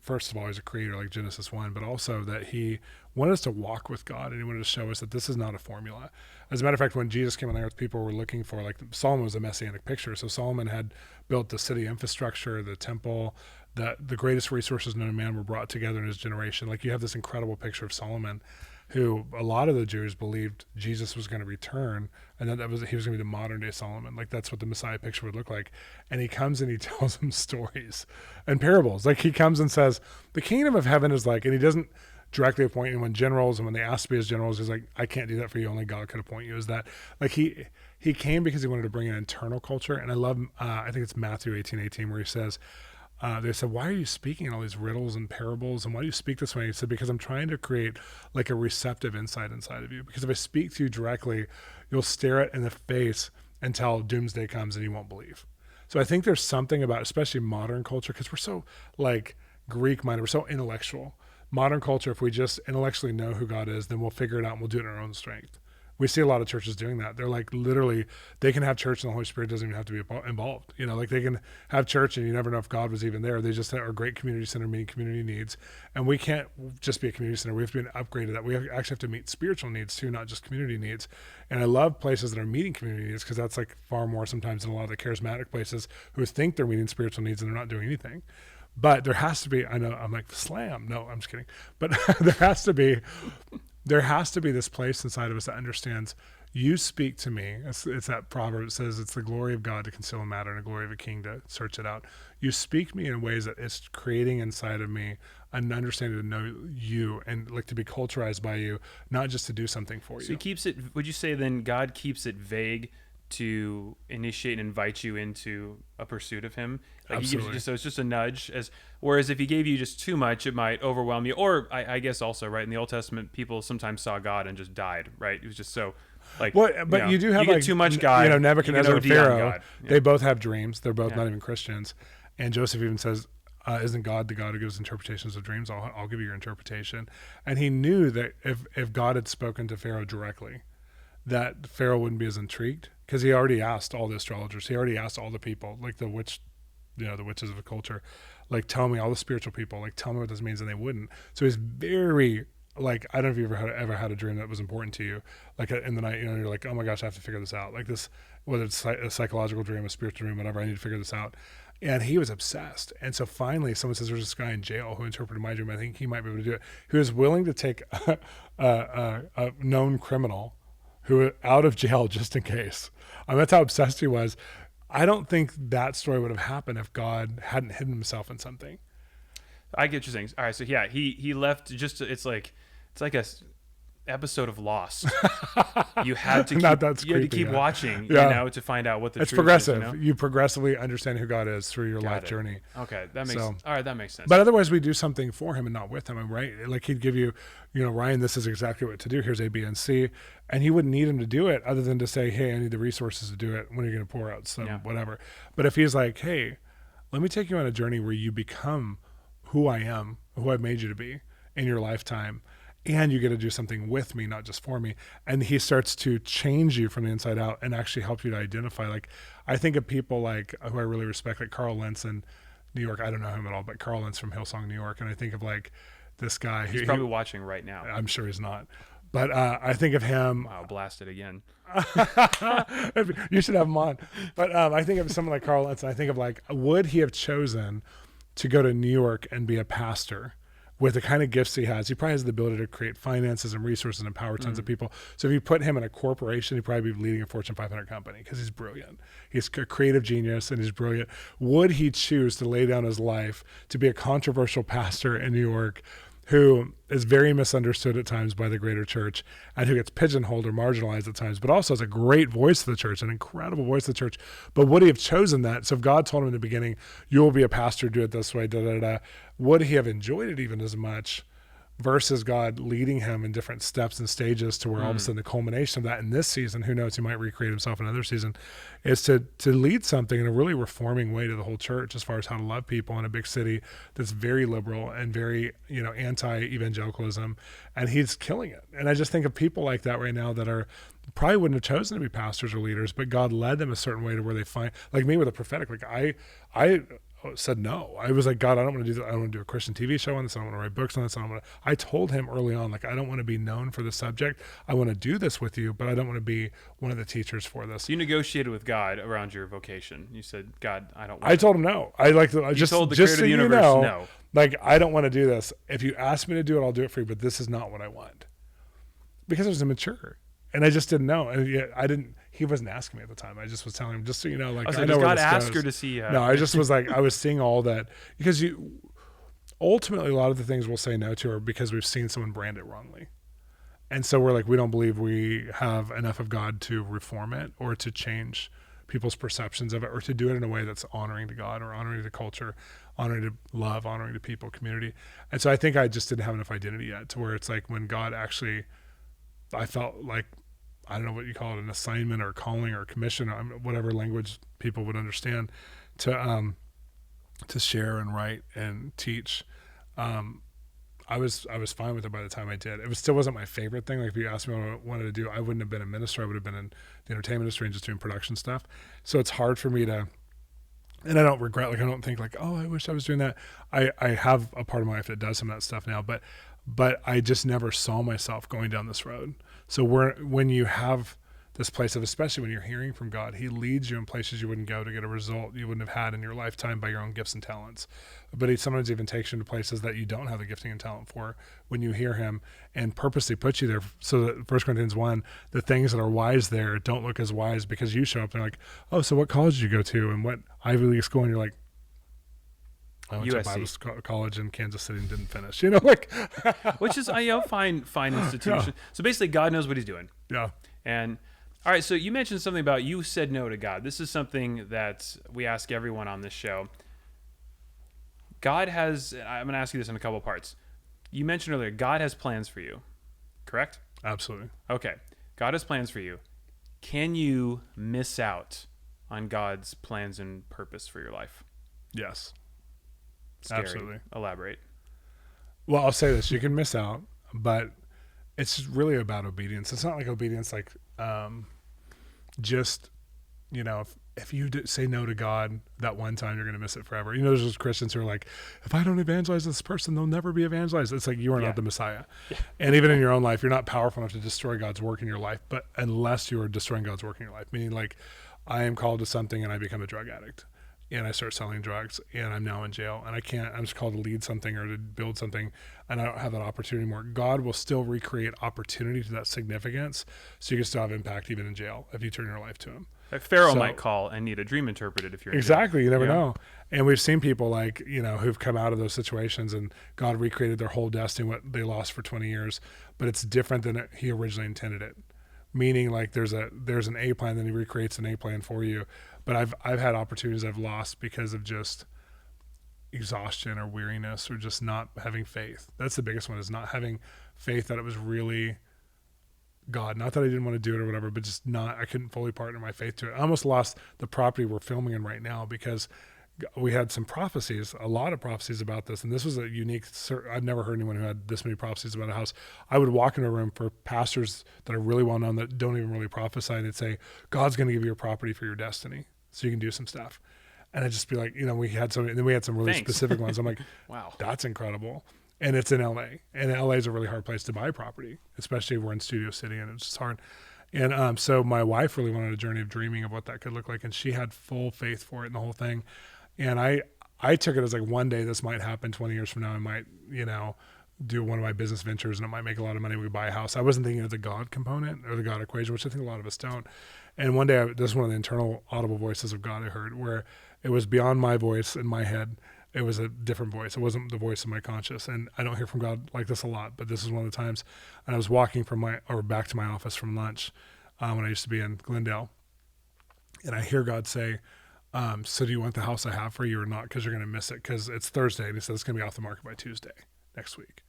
first of all, he's a creator like Genesis 1, but also that he wanted us to walk with God, and he wanted to show us that this is not a formula. As a matter of fact, when Jesus came on the earth, people were looking for, like, Solomon was a messianic picture. So Solomon had built the city infrastructure, the temple, the greatest resources known to man were brought together in his generation. Like, you have this incredible picture of Solomon, who a lot of the Jews believed Jesus was going to return, and that he was going to be the modern day Solomon. Like, that's what the Messiah picture would look like. And he comes and he tells them stories and parables. Like, he comes and says, the kingdom of heaven is like, and he doesn't directly appoint anyone generals, and when they asked to be his generals, he's like, I can't do that for you. Only God could appoint you. Is that like he came because he wanted to bring an internal culture. And I love, I think it's Matthew 18:18, where he says, they said, why are you speaking all these riddles and parables? And why do you speak this way? He said, because I'm trying to create like a receptive insight inside of you. Because if I speak to you directly, you'll stare it in the face until doomsday comes and you won't believe. So I think there's something about, especially modern culture, because we're so like Greek-minded, we're so intellectual. Modern culture, if we just intellectually know who God is, then we'll figure it out and we'll do it in our own strength. We see a lot of churches doing that. They're like, literally, they can have church and the Holy Spirit doesn't even have to be involved. You know, like they can have church and you never know if God was even there. They just are a great community center meeting community needs. And we can't just be a community center. We have to be an upgrade of that. We actually have to meet spiritual needs too, not just community needs. And I love places that are meeting community needs because that's like far more sometimes than a lot of the charismatic places who think they're meeting spiritual needs and they're not doing anything. But there has to be, I know I'm like, slam. No, I'm just kidding. But there has to be this place inside of us that understands you speak to me. It's that proverb that says it's the glory of God to conceal a matter and the glory of a king to search it out. You speak to me in ways that it's creating inside of me an understanding to know you and like to be culturized by you, not just to do something for you. So he keeps it, would you say then God keeps it vague to initiate and invite you into a pursuit of him? Like he gives you so it's just a nudge. Whereas if he gave you just too much, it might overwhelm you. Or I guess also, right, in the Old Testament, people sometimes saw God and just died, right? It was just so like, but you do have like too much God. You know, Nebuchadnezzar and Pharaoh, yeah. They both have dreams. They're both not even Christians. And Joseph even says, isn't God the God who gives interpretations of dreams? I'll give you your interpretation. And he knew that if God had spoken to Pharaoh directly, that Pharaoh wouldn't be as intrigued because he already asked all the astrologers. He already asked all the people, like the witches of the culture, like, tell me, all the spiritual people, like, tell me what this means. And they wouldn't. So he's very, like, I don't know if you ever had a dream that was important to you, like in the night, you know, you're like, oh my gosh, I have to figure this out. Like this, whether it's a psychological dream, a spiritual dream, whatever, I need to figure this out. And he was obsessed. And so finally someone says, there's this guy in jail who interpreted my dream. I think he might be able to do it. Who is willing to take a known criminal who out of jail just in case. That's how obsessed he was. I don't think that story would have happened if God hadn't hidden himself in something. I get what you're saying. All right, so yeah, he left just, it's like a episode of Lost. You had to keep watching, you know, to find out what the truth progressive. Is, you know? You progressively understand who God is through your life journey. Okay, that makes all right. That makes sense. But otherwise, we do something for him and not with him, right? Like he'd give you, you know, Ryan, this is exactly what to do. Here's A, B, and C, and he wouldn't need him to do it other than to say, hey, I need the resources to do it. When are you going to pour out some whatever? But if he's like, hey, let me take you on a journey where you become who I am, who I've made you to be in your lifetime. And you get to do something with me, not just for me. And he starts to change you from the inside out and actually help you to identify. Like, I think of people like who I really respect, like Carl Lentz in New York. I don't know him at all, but Carl Lentz from Hillsong, New York. And I think of like this guy. He's probably watching right now. I'm sure he's not. But I think of him. Wow, blasted again. You should have him on. But I think of someone like Carl Lentz, and I think of like, would he have chosen to go to New York and be a pastor? With the kind of gifts he has, he probably has the ability to create finances and resources and empower tons of people. So if you put him in a corporation, he'd probably be leading a Fortune 500 company because he's brilliant. He's a creative genius and he's brilliant. Would he choose to lay down his life to be a controversial pastor in New York who is very misunderstood at times by the greater church and who gets pigeonholed or marginalized at times, but also has a great voice of the church, an incredible voice of the church? But would he have chosen that? So if God told him in the beginning, you will be a pastor, do it this way, would he have enjoyed it even as much? versus God leading him in different steps and stages to where all of a sudden the culmination of that in this season, who knows, he might recreate himself in another season, is to lead something in a really reforming way to the whole church as far as how to love people in a big city that's very liberal and very, anti-evangelicalism, and he's killing it. And I just think of people like that right now that are probably wouldn't have chosen to be pastors or leaders, but God led them a certain way to where they find, like me with a prophetic, like I said no. I was like, God, I don't want to do that. I don't want to do a Christian TV show on this. I don't want to write books on this. I told him early on, like, I don't want to be known for the subject. I want to do this with you, but I don't want to be one of the teachers for this. You negotiated with God around your vocation. You said, God, I don't want I told him no. I just told the just creator so of the you universe know, no. like, I don't want to do this. If you ask me to do it, I'll do it for you, but this is not what I want. Because I was immature. And I just didn't know. And yet he wasn't asking me at the time. I just was telling him, just so you know, like, I know where God this ask goes. her to see. No, I just was like, I was seeing all that, because ultimately a lot of the things we'll say no to are because we've seen someone brand it wrongly. And so we're like, we don't believe we have enough of God to reform it or to change people's perceptions of it or to do it in a way that's honoring to God or honoring to culture, honoring to love, honoring to people, community. And so I think I just didn't have enough identity yet to where it's like when God actually, I felt like, I don't know what you call it, an assignment or calling or commission, or whatever language people would understand, to share and write and teach. I was fine with it by the time I did. It still wasn't my favorite thing. Like if you asked me what I wanted to do, I wouldn't have been a minister. I would have been in the entertainment industry and just doing production stuff. So it's hard for me to, and I don't regret, like I don't think like, oh, I wish I was doing that. I have a part of my life that does some of that stuff now, but I just never saw myself going down this road. So when you have this place of, especially when you're hearing from God, he leads you in places you wouldn't go to get a result you wouldn't have had in your lifetime by your own gifts and talents. But he sometimes even takes you into places that you don't have the gifting and talent for when you hear him, and purposely puts you there so that 1 Corinthians 1, the things that are wise there don't look as wise because you show up and they're like, oh, so what college did you go to and what Ivy League school? And you're like, I went to Bible college in Kansas City and didn't finish, like, which is, fine institution. Yeah. So basically God knows what he's doing. Yeah. And all right, so you mentioned something about you said no to God. This is something that we ask everyone on this show. God has, I'm going to ask you this in a couple parts. You mentioned earlier, God has plans for you, correct? Absolutely. Okay. God has plans for you. Can you miss out on God's plans and purpose for your life? Yes. Scary. Absolutely. Elaborate. Well, I'll say this, you can miss out, but it's really about obedience. It's not like obedience, like, just, if you say no to God that one time, you're going to miss it forever. There's those Christians who are like, if I don't evangelize this person, they'll never be evangelized. It's like, you are not the Messiah. Yeah. And even in your own life, you're not powerful enough to destroy God's work in your life, but unless you are destroying God's work in your life, meaning like, I am called to something and I become a drug addict and I start selling drugs and I'm now in jail and I'm just called to lead something or to build something and I don't have that opportunity anymore. God will still recreate opportunity to that significance so you can still have impact even in jail if you turn your life to him. Like Pharaoh might call and need a dream interpreted if you're in exactly jail. You never know. And we've seen people like, who've come out of those situations and God recreated their whole destiny, what they lost for 20 years, but it's different than he originally intended it. Meaning like there's an A plan, then he recreates an A plan for you. But I've had opportunities I've lost because of just exhaustion or weariness or just not having faith. That's the biggest one, is not having faith that it was really God. Not that I didn't want to do it or whatever, but just I couldn't fully partner my faith to it. I almost lost the property we're filming in right now because we had some prophecies, a lot of prophecies about this. And this was a unique, I've never heard anyone who had this many prophecies about a house. I would walk into a room for pastors that are really well known that don't even really prophesy. And they'd say, God's going to give you a property for your destiny so you can do some stuff. And I'd just be like, we had some really specific ones. I'm like, wow, that's incredible. And it's in LA, and LA is a really hard place to buy property, especially if we're in Studio City and it's just hard. And so my wife really wanted a journey of dreaming of what that could look like. And she had full faith for it and the whole thing. And I took it as like, one day this might happen 20 years from now. I might, do one of my business ventures and it might make a lot of money. We buy a house. I wasn't thinking of the God component or the God equation, which I think a lot of us don't. And one day, this is one of the internal audible voices of God I heard, where it was beyond my voice in my head. It was a different voice. It wasn't the voice of my conscience. And I don't hear from God like this a lot, but this is one of the times. And I was walking back to my office from lunch when I used to be in Glendale. And I hear God say, so do you want the house I have for you or not? Because you're going to miss it because it's Thursday. And he said, it's going to be off the market by Tuesday next week.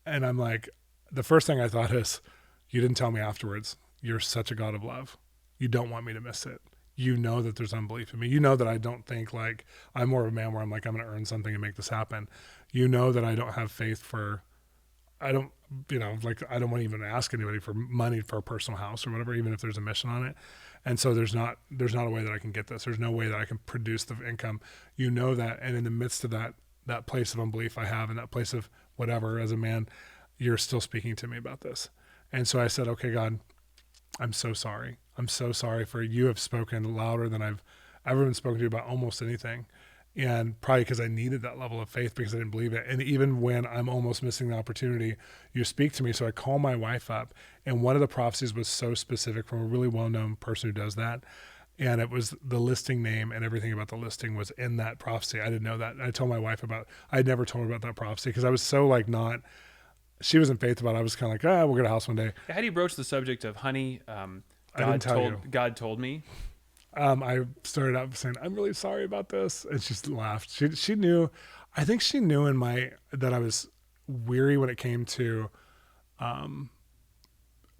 And I'm like, the first thing I thought is, you didn't tell me afterwards. You're such a God of love. You don't want me to miss it. You know that there's unbelief in me. You know that I don't think like I'm more of a man where I'm like, I'm going to earn something and make this happen. You know that I don't have faith for, I don't, like I don't want to even ask anybody for money for a personal house or whatever, even if there's a mission on it. And so there's not a way that I can get this. There's no way that I can produce the income. You know that. And in the midst of that place of unbelief I have, and that place of whatever, as a man, you're still speaking to me about this. And so I said, okay, God, I'm so sorry. I'm so sorry for you have spoken louder than I've ever been spoken to about almost anything. And probably because I needed that level of faith because I didn't believe it. And even when I'm almost missing the opportunity, you speak to me. So I call my wife up, and one of the prophecies was so specific from a really well-known person who does that. And it was the listing name, and everything about the listing was in that prophecy. I didn't know that. I told my wife I had never told her about that prophecy because I was so like she was in faith about it. I was kind of like, we'll get a house one day. How do you broach the subject of, honey, God told me? I started out saying, I'm really sorry about this. And she laughed. She knew, I think she knew that I was weary when it came to,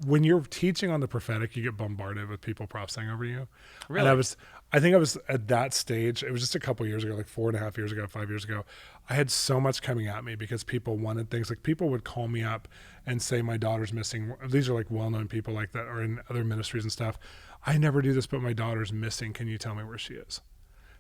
when you're teaching on the prophetic, you get bombarded with people prophesying over you. Really? And I think I was at that stage. It was just a couple years ago, like 4.5 years ago, 5 years ago. I had so much coming at me because people wanted things. Like people would call me up and say, my daughter's missing. These are like well-known people like that are in other ministries and stuff. I never do this, but my daughter's missing. Can you tell me where she is?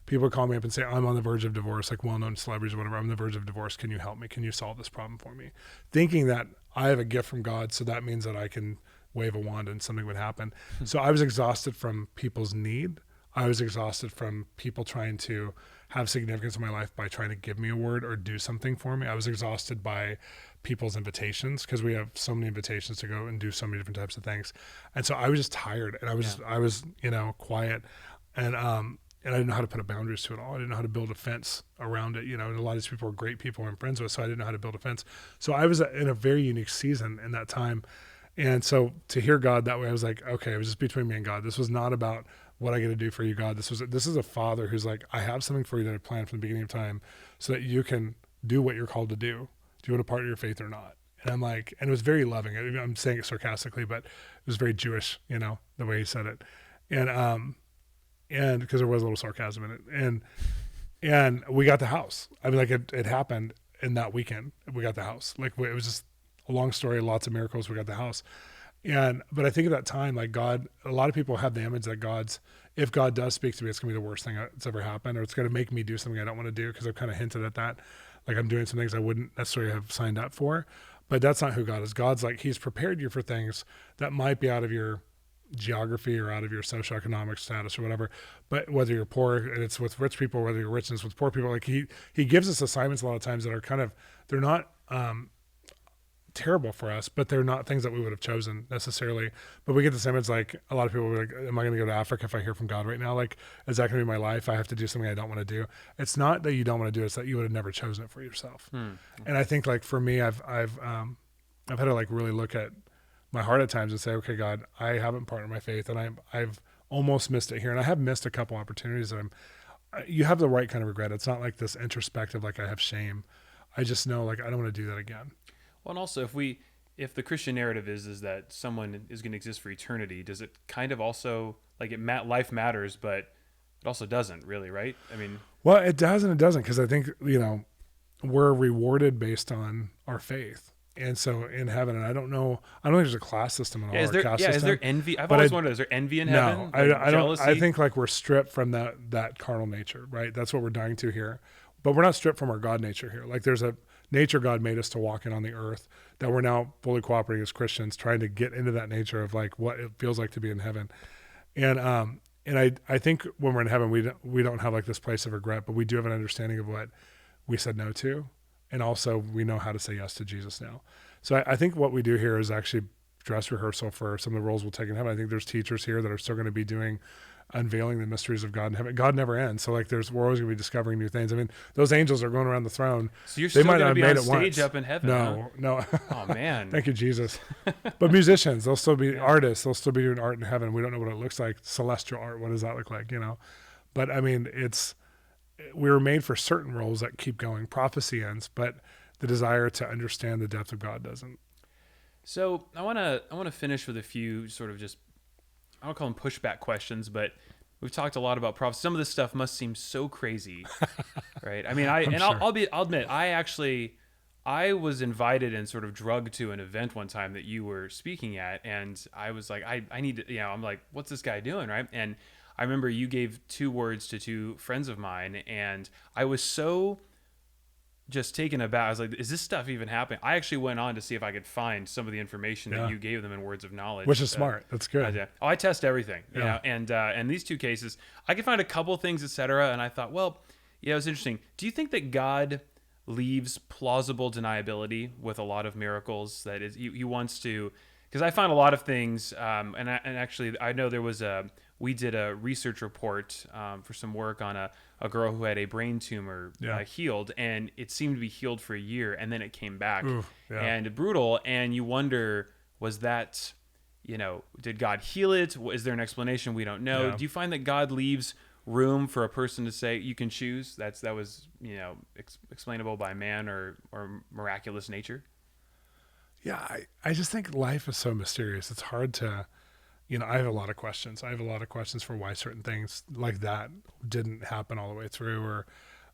People would call me up and say, I'm on the verge of divorce, like well-known celebrities or whatever. I'm on the verge of divorce. Can you help me? Can you solve this problem for me? Thinking that I have a gift from God, so that means that I can wave a wand and something would happen. So I was exhausted from people's need. I was exhausted from people trying to have significance in my life by trying to give me a word or do something for me. I was exhausted by people's invitations because we have so many invitations to go and do so many different types of things. And so I was just tired, and I was quiet, and I didn't know how to put boundaries to it all. I didn't know how to build a fence around it. And a lot of these people were great people I'm friends with, so I didn't know how to build a fence. So I was in a very unique season in that time. And so to hear God that way, I was like, okay, it was just between me and God. This was not about what I get to do for you, God. This is a father who's like, I have something for you that I planned from the beginning of time so that you can do what you're called to do. Do you want to partner your faith or not? And I'm like, and it was very loving. I'm saying it sarcastically, but it was very Jewish, the way he said it. And because there was a little sarcasm in it. And we got the house. I mean, like it happened in that weekend. We got the house. Like it was just a long story, lots of miracles. We got the house. But I think at that time, like God, a lot of people have the image that if God does speak to me, it's gonna be the worst thing that's ever happened, or it's gonna make me do something I don't want to do, because I've kind of hinted at that. Like I'm doing some things I wouldn't necessarily have signed up for, but that's not who God is. God's like, he's prepared you for things that might be out of your geography or out of your socioeconomic status or whatever. But whether you're poor and it's with rich people, whether you're rich and it's with poor people, like he gives us assignments a lot of times that are they're not, terrible for us, but they're not things that we would have chosen necessarily. But we get this image, like a lot of people are like, am I going to go to Africa if I hear from God right now? Like, is that going to be my life? I have to do something I don't want to do. It's not that you don't want to do it. It's that you would have never chosen it for yourself. Okay. And I think like for me, I've had to like really look at my heart at times and say, okay, God, I haven't partnered my faith, and I've almost missed it here. And I have missed a couple opportunities that you have the right kind of regret. It's not like this introspective, like I have shame. I just know like, I don't want to do that again. Well, and also if the Christian narrative is that someone is going to exist for eternity, does it kind of also like life matters, but it also doesn't really, right? I mean, well, it does and it doesn't, because I think we're rewarded based on our faith, and so in heaven, and I don't think there's a class system in all our caste system. Is there envy? I've always wondered, is there envy in heaven? No, I don't. I think like we're stripped from that carnal nature, right? That's what we're dying to here, but we're not stripped from our God nature here. Like there's a nature God made us to walk in on the earth that we're now fully cooperating as Christians, trying to get into that nature of like what it feels like to be in heaven. And I think when we're in heaven, we don't have like this place of regret, but we do have an understanding of what we said no to. And also we know how to say yes to Jesus now. So I think what we do here is actually dress rehearsal for some of the roles we'll take in heaven. I think there's teachers here that are still going to be unveiling the mysteries of God in heaven. God never ends. So like we're always going to be discovering new things. I mean, those angels are going around the throne. So you're still going to be on stage up in heaven. No. Oh man. Thank you, Jesus. But musicians, they'll still be artists. They'll still be doing art in heaven. We don't know what it looks like. Celestial art. What does that look like? But I mean, we were made for certain roles that keep going. Prophecy ends, but the desire to understand the depth of God doesn't. So I want to finish with a few sort of just, I don't call them pushback questions, but we've talked a lot about prophecy. Some of this stuff must seem so crazy, right? I mean, I'll admit, I was invited and sort of drugged to an event one time that you were speaking at, and I was like, I need to, I'm like, what's this guy doing, right? And I remember you gave 2 words to 2 friends of mine, and I was so just taken aback. I was like, is this stuff even happening? I actually went on to see if I could find some of the information that you gave them in words of knowledge. Which is smart. That's good. I test everything. And these 2 cases, I could find a couple things, etc. And I thought, well, it was interesting. Do you think that God leaves plausible deniability with a lot of miracles? That is, he wants to, because I found a lot of things, and actually I know we did a research report for some work on a girl who had a brain tumor healed, and it seemed to be healed for a year, and then it came back. And brutal. And you wonder, was that, did God heal it? Is there an explanation? We don't know. Do you find that God leaves room for a person to say, you can choose? That was, explainable by man or miraculous nature? Yeah, I just think life is so mysterious. It's hard to, I have a lot of questions. I have a lot of questions for why certain things like that didn't happen all the way through. Or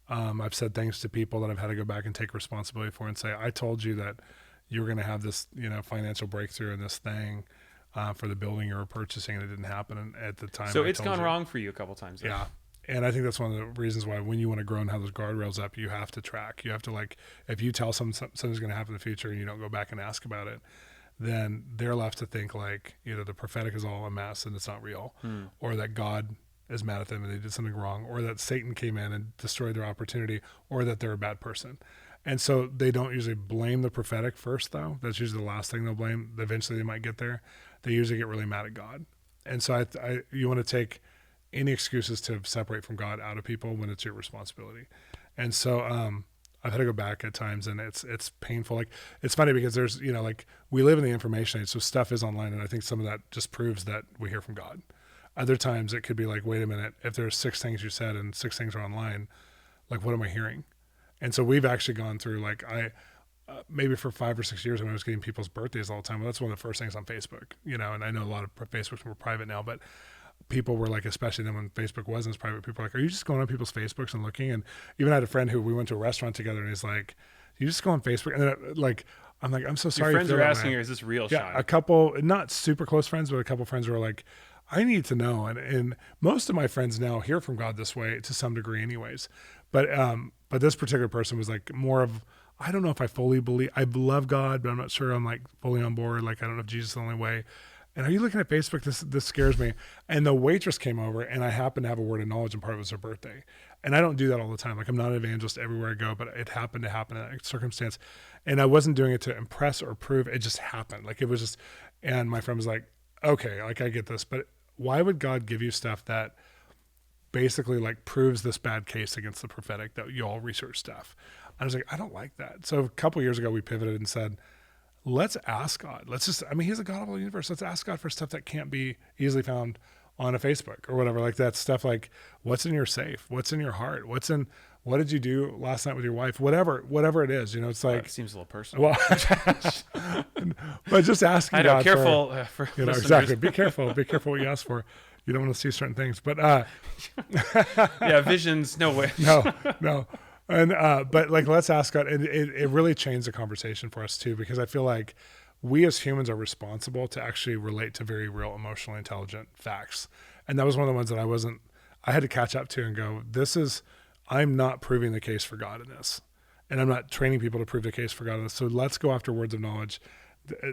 I've said things to people that I've had to go back and take responsibility for and say, I told you that you were going to have this, financial breakthrough in this thing for the building you were purchasing, and it didn't happen at the time. So it's gone wrong for you a couple times. Yeah. And I think that's one of the reasons why when you want to grow and have those guardrails up, you have to track. You have to, if you tell something's going to happen in the future and you don't go back and ask about it, then they're left to think either the prophetic is all a mess and it's not real, or that God is mad at them and they did something wrong, or that Satan came in and destroyed their opportunity, or that they're a bad person. And so they don't usually blame the prophetic first, though. That's usually the last thing they'll blame. Eventually they might get there. They usually get really mad at God. And so you want to take any excuses to separate from God out of people when it's your responsibility. And so I've had to go back at times, and it's painful. It's funny because there's, we live in the information age, so stuff is online, and I think some of that just proves that we hear from God. Other times it could be wait a minute, if there's 6 things you said and 6 things are online, what am I hearing? And so we've actually gone through, maybe for 5 or 6 years when I was getting people's birthdays all the time. Well, that's one of the first things on Facebook, and I know a lot of Facebooks were private now, but people were especially then when Facebook wasn't as private, people were are you just going on people's Facebooks and looking? And even I had a friend who we went to a restaurant together, and he's like, you just go on Facebook? And then I'm so sorry. Your friends are asking her, is this real, Shawn? Yeah, a couple, not super close friends, but a couple friends were like, I need to know. And most of my friends now hear from God this way to some degree anyways. But this particular person was more of, I don't know if I fully believe, I love God, but I'm not sure I'm fully on board. I don't know if Jesus is the only way. And are you looking at Facebook? This scares me. And the waitress came over, and I happened to have a word of knowledge, and part of it was her birthday. And I don't do that all the time. I'm not an evangelist everywhere I go, but it happened to happen in that circumstance. And I wasn't doing it to impress or prove. It just happened. It was just, and my friend was like, okay, I get this, but why would God give you stuff that basically proves this bad case against the prophetic, that you all research stuff? I was like, I don't like that. So a couple of years ago, we pivoted and said, let's ask God. He's the God of all the universe. Let's ask God for stuff that can't be easily found on a Facebook or whatever. That stuff what's in your safe? What's in your heart? What did you do last night with your wife? Whatever it is, it's it seems a little personal. Well, but just asking God careful for exactly. Be careful what you ask for. You don't want to see certain things, but visions, no way. No. And but let's ask God, and it really changed the conversation for us too, because I feel like we as humans are responsible to actually relate to very real, emotionally intelligent facts. And that was one of the ones that I had to catch up to and go, I'm not proving the case for God in this, and I'm not training people to prove the case for God in this. So let's go after words of knowledge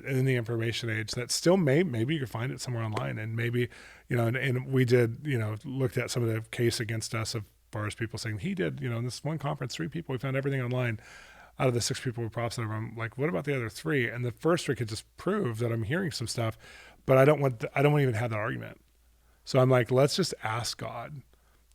in the information age that still maybe you can find it somewhere online, and maybe and we did looked at some of the case against us of far as people saying he did, in this one conference, 3 people, we found everything online. Out of the 6 people we props over, I'm like, what about the other 3? And the first 3 could just prove that I'm hearing some stuff, but I don't want to even have that argument. So I'm like, let's just ask God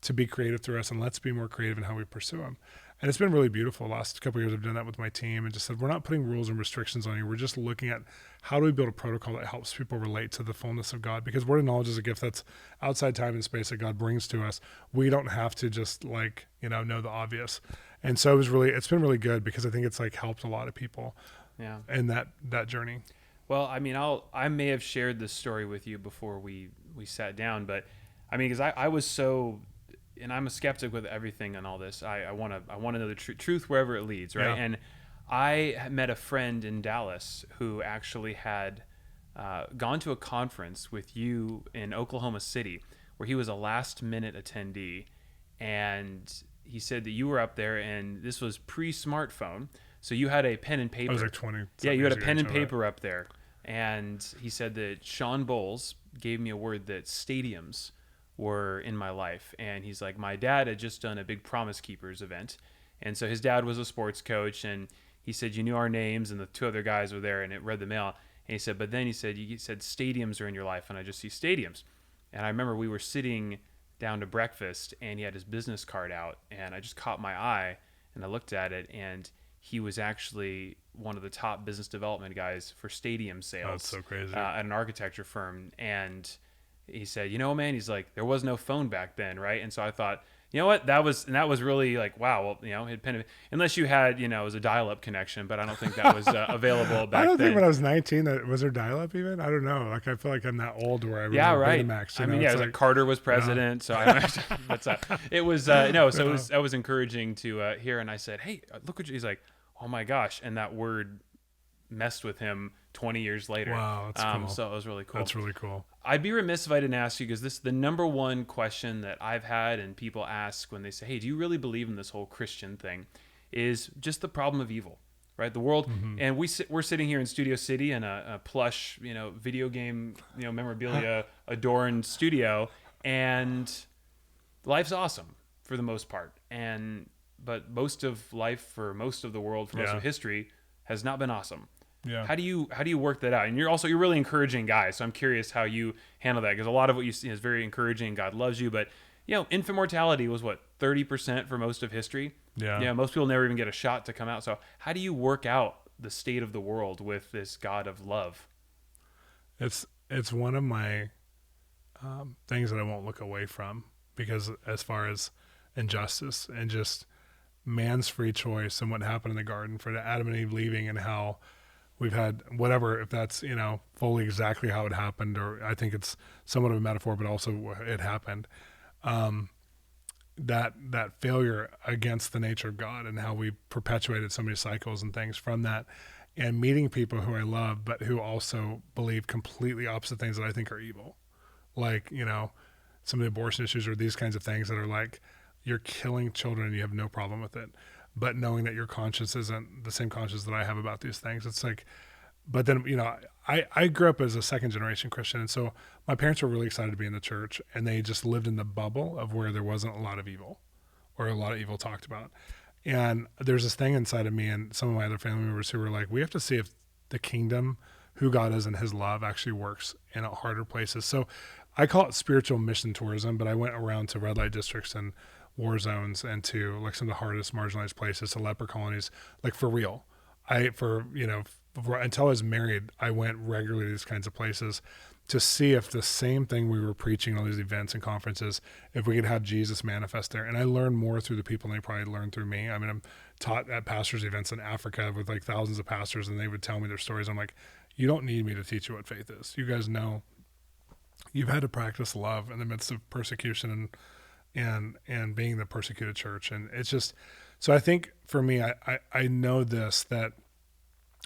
to be creative through us, and let's be more creative in how we pursue him. And it's been really beautiful. The last couple of years I've done that with my team and just said, we're not putting rules and restrictions on you. We're just looking at how do we build a protocol that helps people relate to the fullness of God, because word of knowledge is a gift that's outside time and space that God brings to us. We don't have to just know the obvious. And so it's been really good because I think it's like helped a lot of people in that journey. Well, I mean, I may have shared this story with you before we sat down, but I mean, because I was so, and I'm a skeptic with everything and all this. I want to know the truth wherever it leads, right? Yeah. And I met a friend in Dallas who actually had gone to a conference with you in Oklahoma City, where he was a last minute attendee, and he said that you were up there, and this was pre-smartphone, so you had a pen and paper. I was like 20. Yeah, you had a pen and paper up there. And he said that Shawn Bolz gave me a word that stadiums were in my life. And he's like, my dad had just done a big Promise Keepers event. And so his dad was a sports coach. And he said, you knew our names, and the two other guys were there, and it read the mail. And he said, but then he said, you said stadiums are in your life, and I just see stadiums. And I remember we were sitting down to breakfast, and he had his business card out, and I just caught my eye, and I looked at it, and he was actually one of the top business development guys for stadium sales. Oh, that's so crazy. At an architecture firm. And he said, man, he's like, there was no phone back then, right? And so I thought, you know what, that was really like, wow, well, unless you had, it was a dial-up connection, but I don't think that was available back then. I don't think when I was 19, was there dial-up even? I don't know. Like, I feel like I'm that old where I remember right. Betamax. I mean, it was like Carter was president, so I it was, it was encouraging to hear, and I said, hey, look what he's like, oh my gosh, and that word messed with him 20 years later. Wow, that's cool. So it was really cool. That's really cool. I'd be remiss if I didn't ask you, because this is the number one question that I've had and people ask when they say, hey, do you really believe in this whole Christian thing, is just the problem of evil, right? The world, and we're sitting here in Studio City in a plush, video game, memorabilia adorned studio, and life's awesome for the most part. But most of life for most of the world, for most of history, has not been awesome. Yeah. How do you work that out? And you're really encouraging guy, so I'm curious how you handle that, because a lot of what you see is very encouraging. God loves you, but infant mortality was what, 30% for most of history. Yeah. Most people never even get a shot to come out. So how do you work out the state of the world with this God of love? It's one of my things that I won't look away from, because as far as injustice and just man's free choice and what happened in the garden for the Adam and Eve leaving, and how we've had whatever, if that's, fully exactly how it happened, or I think it's somewhat of a metaphor, but also it happened. That failure against the nature of God, and how we perpetuated so many cycles and things from that, and meeting people who I love, but who also believe completely opposite things that I think are evil. Like, some of the abortion issues, or these kinds of things that are like, you're killing children and you have no problem with it, but knowing that your conscience isn't the same conscience that I have about these things. It's like, but then, I grew up as a second generation Christian. And so my parents were really excited to be in the church, and they just lived in the bubble of where there wasn't a lot of evil, or a lot of evil talked about. And there's this thing inside of me and some of my other family members who were like, we have to see if the kingdom, who God is and his love, actually works in harder places. So I call it spiritual mission tourism, but I went around to red light districts and war zones, and to like some of the hardest marginalized places, to leper colonies, like for real. Until I was married, I went regularly to these kinds of places to see if the same thing we were preaching at all these events and conferences, if we could have Jesus manifest there. And I learned more through the people than they probably learned through me. I mean, I'm taught at pastors' events in Africa with like thousands of pastors, and they would tell me their stories. I'm like, you don't need me to teach you what faith is. You guys know, you've had to practice love in the midst of persecution and being the persecuted church. And it's just, so I think for me, I know this, that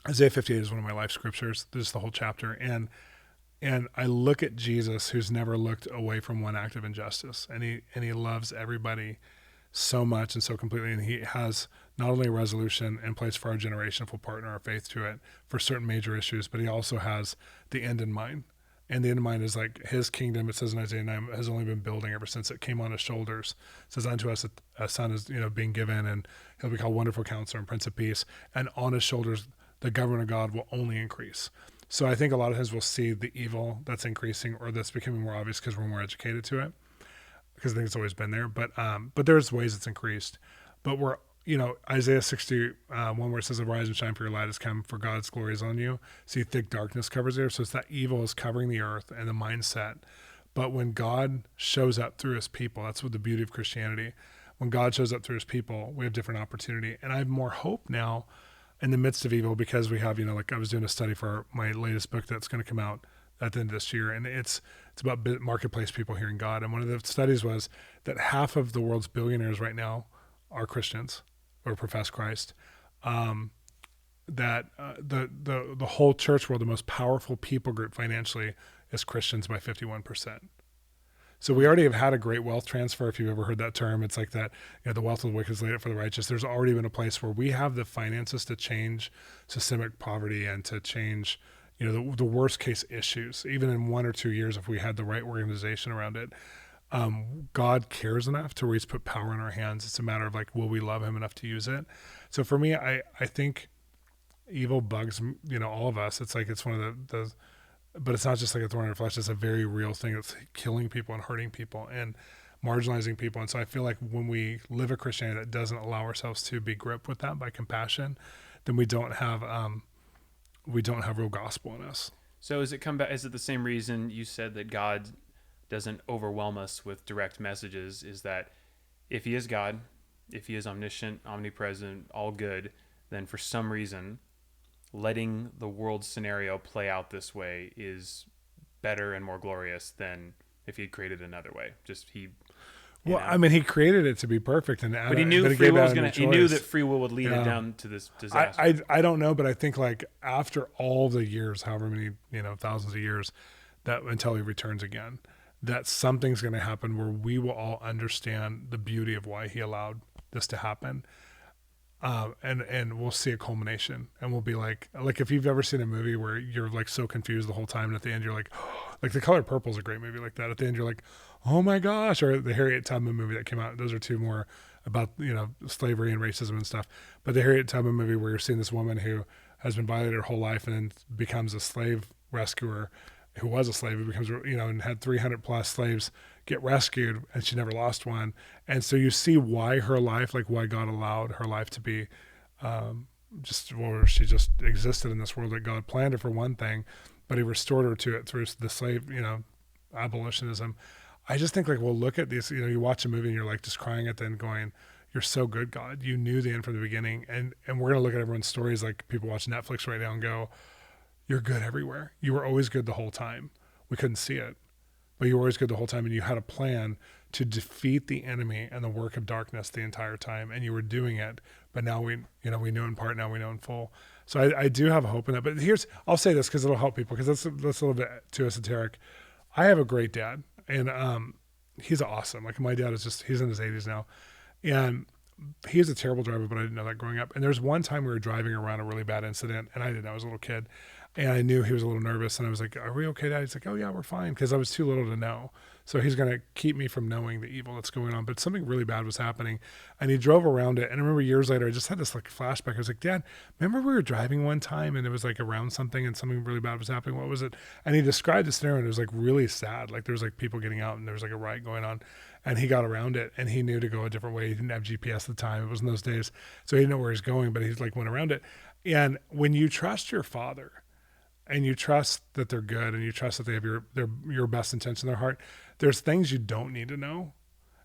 Isaiah 58 is one of my life scriptures. This is the whole chapter. And I look at Jesus, who's never looked away from one act of injustice. And he loves everybody so much and so completely. And he has not only a resolution in place for our generation, if we'll partner our faith to it for certain major issues, but he also has the end in mind. And the end in mind is like his kingdom, it says in Isaiah 9, has only been building ever since it came on his shoulders. It says, unto us a son is being given, and he'll be called Wonderful Counselor and Prince of Peace. And on his shoulders, the government of God will only increase. So I think a lot of times we'll see the evil that's increasing, or that's becoming more obvious because we're more educated to it, because I think it's always been there. But there's ways it's increased. But we're, Isaiah 61, where it says, arise and shine, for your light has come, for God's glory is on you. See, thick darkness covers there. So it's that evil is covering the earth and the mindset. But when God shows up through his people, that's what the beauty of Christianity. when God shows up through his people, we have different opportunity. And I have more hope now in the midst of evil because we have, like I was doing a study for my latest book that's going to come out at the end of this year. And it's about marketplace people hearing God. And one of the studies was that half of the world's billionaires right now are Christians or profess Christ. That the whole church world, the most powerful people group financially is Christians by 51%. So we already have had a great wealth transfer. If you've ever heard that term, it's like that, the wealth of the wicked is laid up for the righteous. There's already been a place where we have the finances to change systemic poverty and to change, the worst case issues, even in 1 or 2 years, if we had the right organization around it. God cares enough to where he's put power in our hands. It's a matter of will we love him enough to use it? So for me, I think evil bugs, all of us. It's it's one of the but it's not just like a thorn in our flesh. It's a very real thing. It's killing people and hurting people and marginalizing people. And so I feel like when we live a Christianity that doesn't allow ourselves to be gripped with that by compassion, then we don't have real gospel in us. So is it the same reason you said that God doesn't overwhelm us with direct messages? Is that if he is God, if he is omniscient, omnipresent, all good, then for some reason letting the world scenario play out this way is better and more glorious than if he'd created another way. He created it to be perfect, but he knew free will was going to. He knew that free will would lead it down to this disaster. I don't know, but I think after all the years, however many thousands of years, that until he returns again, that something's going to happen where we will all understand the beauty of why he allowed this to happen. And we'll see a culmination, and we'll be like if you've ever seen a movie where you're so confused the whole time, and at the end you're The Color Purple is a great movie like that. At the end you're like, oh my gosh, or the Harriet Tubman movie that came out. Those are two more about slavery and racism and stuff. But the Harriet Tubman movie where you're seeing this woman who has been violated her whole life and then becomes a slave rescuer, who was a slave, who becomes and had 300 plus slaves get rescued, and she never lost one. And so you see why her life, why God allowed her life to be she just existed in this world, that God planned her for one thing, but he restored her to it through the slave, abolitionism. I just think we'll look at these, you watch a movie and you're just crying at the end going, you're so good, God. You knew the end from the beginning. And we're going to look at everyone's stories people watch Netflix right now and go, you're good everywhere. You were always good the whole time. We couldn't see it, but you were always good the whole time, and you had a plan to defeat the enemy and the work of darkness the entire time, and you were doing it. But now we knew in part, now we know in full. So I do have hope in that. But I'll say this because it'll help people, because that's a little bit too esoteric. I have a great dad, and he's awesome. My dad he's in his 80s now, and he was a terrible driver, but I didn't know that growing up. And there's one time we were driving around a really bad incident, and I didn't know. I was a little kid. And I knew he was a little nervous, and I was like, are we okay, Dad? He's like, oh yeah, we're fine. Cause I was too little to know. So he's going to keep me from knowing the evil that's going on. But something really bad was happening, and he drove around it. And I remember years later, I just had this flashback. I was like, Dad, remember we were driving one time and it was around something and something really bad was happening. What was it? And he described the scenario, and it was really sad. There was people getting out, and there was a riot going on, and he got around it, and he knew to go a different way. He didn't have GPS at the time. It was in those days. So he didn't know where he's going, but he went around it. And when you trust your father, and you trust that they're good, and you trust that they have your best intention in their heart, there's things you don't need to know.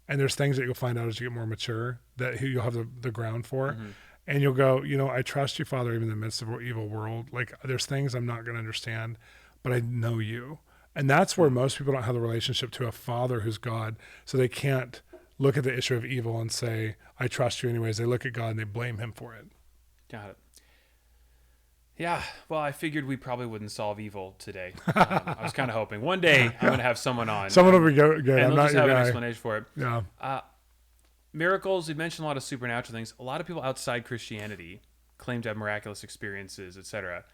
And there's things that you'll find out as you get more mature that you'll have the ground for. Mm-hmm. And you'll go, I trust you, Father, even in the midst of an evil world. There's things I'm not going to understand, but I know you. And that's where most people don't have the relationship to a father who's God. So they can't look at the issue of evil and say, I trust you anyways. They look at God and they blame him for it. Got it. Yeah, well, I figured we probably wouldn't solve evil today. I was kind of hoping one day I'm going to have someone on. Someone will be good. And I'm they'll not just your have guy. an explanation for it. Yeah. Miracles, you mentioned a lot of supernatural things. A lot of people outside Christianity claim to have miraculous experiences, etc.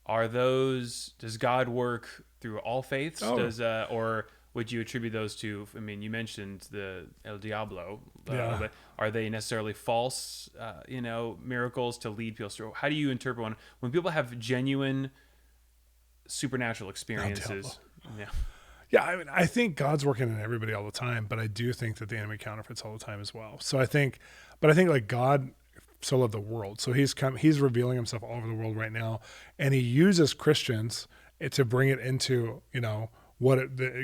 Does God work through all faiths? Oh. Or would you attribute those to, you mentioned the El Diablo. Yeah. Are they necessarily false, miracles to lead people through? How do you interpret one when people have genuine supernatural experiences? Yeah, I think God's working in everybody all the time, but I do think that the enemy counterfeits all the time as well. So I think God so loved the world. So he's revealing himself all over the world right now, and he uses Christians to bring it into,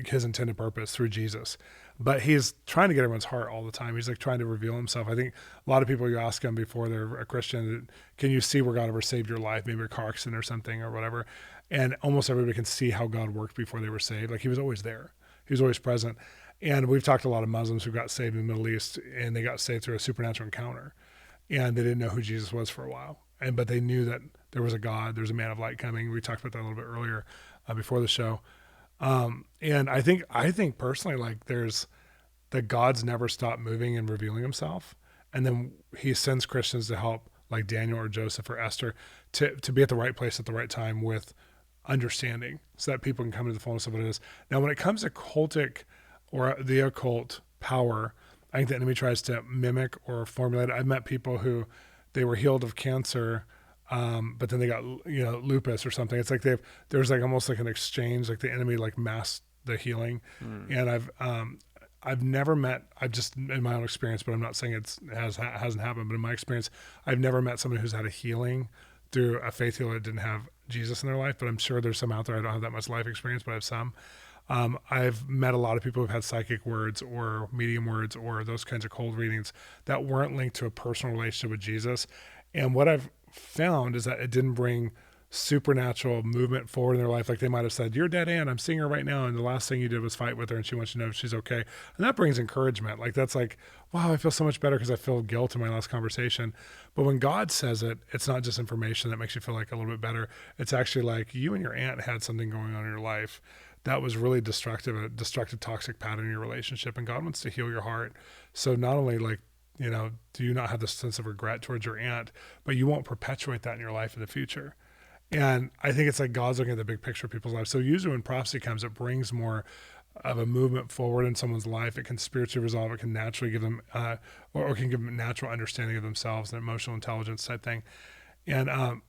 his intended purpose through Jesus. but he's trying to get everyone's heart all the time. He's like trying to reveal himself. I think a lot of people, you ask them before they're a Christian, can you see where God ever saved your life? Maybe a car accident or something or whatever. And almost everybody can see how God worked before they were saved. Like he was always there. He was always present. And we've talked to a lot of Muslims who got saved in the Middle East, and they got saved through a supernatural encounter. And they didn't know who Jesus was for a while. But they knew that there was a God, there's a man of light coming. We talked about that a little bit earlier before the show. And I think personally, like there's that God's never stopped moving and revealing himself. And then he sends Christians to help, like Daniel or Joseph or Esther, to be at the right place at the right time with understanding, so that people can come into the fullness of what it is. Now, when it comes to cultic or the occult power, I think the enemy tries to mimic or formulate. I've met people who they were healed of cancer, but then they got lupus or something. It's like there's like almost like an exchange, like the enemy like masked the healing. And I've never met, I've just in my own experience, but I'm not saying it hasn't happened, but in my experience, I've never met someone who's had a healing through a faith healer that didn't have Jesus in their life. But I'm sure there's some out there. I don't have that much life experience, but I have some. I've met a lot of people who've had psychic words or medium words or those kinds of cold readings that weren't linked to a personal relationship with Jesus. And what I've found is that it didn't bring supernatural movement forward in their life. Like they might have said, "You're dead Ann, I'm seeing her right now, and the last thing you did was fight with her, and she wants you to know if she's okay." And that brings encouragement. Like that's like, wow, I feel so much better because I feel guilt in my last conversation. But when God says it, it's not just information that makes you feel like a little bit better. It's actually like you and your aunt had something going on in your life that was really destructive, a destructive, toxic pattern in your relationship, and God wants to heal your heart. So not only like, do you not have this sense of regret towards your aunt, but you won't perpetuate that in your life in the future. And I think it's like God's looking at the big picture of people's lives. So usually when prophecy comes, it brings more of a movement forward in someone's life. It can spiritually resolve. It can naturally give them, or can give them a natural understanding of themselves and emotional intelligence type thing. And I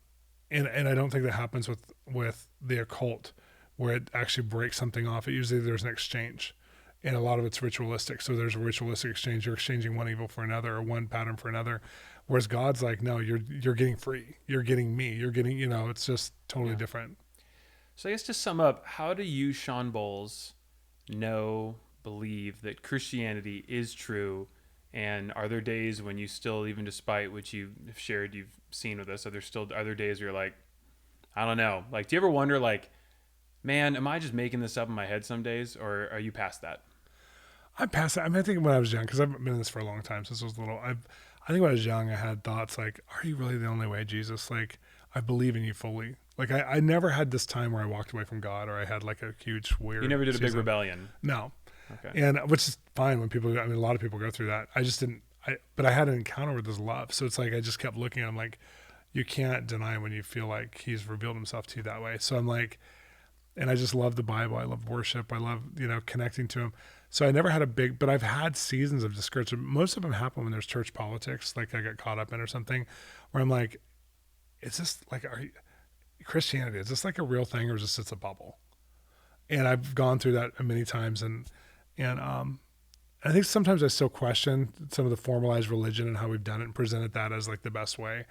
don't think that happens with the occult, where it actually breaks something off. It usually there's an exchange, and a lot of it's ritualistic. So there's a ritualistic exchange. You're exchanging one evil for another, or one pattern for another. Whereas God's like, no, you're getting free. You're getting me. You're getting, it's just totally different. So I guess to sum up, how do you, Shawn Bolz, believe that Christianity is true? And are there days when you still, even despite what you've shared, you've seen with us, are there days where you're like, I don't know. Like, do you ever wonder, like, man, am I just making this up in my head some days, or are you past that? I'm past that. I mean, I think when I was young, because I've been in this for a long time since I was little, I think when I was young, I had thoughts like, are you really the only way, Jesus? Like, I believe in you fully. Like, I never had this time where I walked away from God, or I had like a huge weird. You never did a big season. rebellion. No. Okay. And which is fine when people, a lot of people go through that. I just didn't, but I had an encounter with his love. So it's like, I just kept looking at him like, you can't deny when you feel like he's revealed himself to you that way. So I'm like, and I just love the Bible. I love worship. I love, connecting to him. So I never had but I've had seasons of discouragement. Most of them happen when there's church politics, like I got caught up in or something, where I'm like, is this like, Christianity, is this like a real thing, or is this just a bubble? And I've gone through that many times. And I think sometimes I still question some of the formalized religion and how we've done it and presented that as like the best way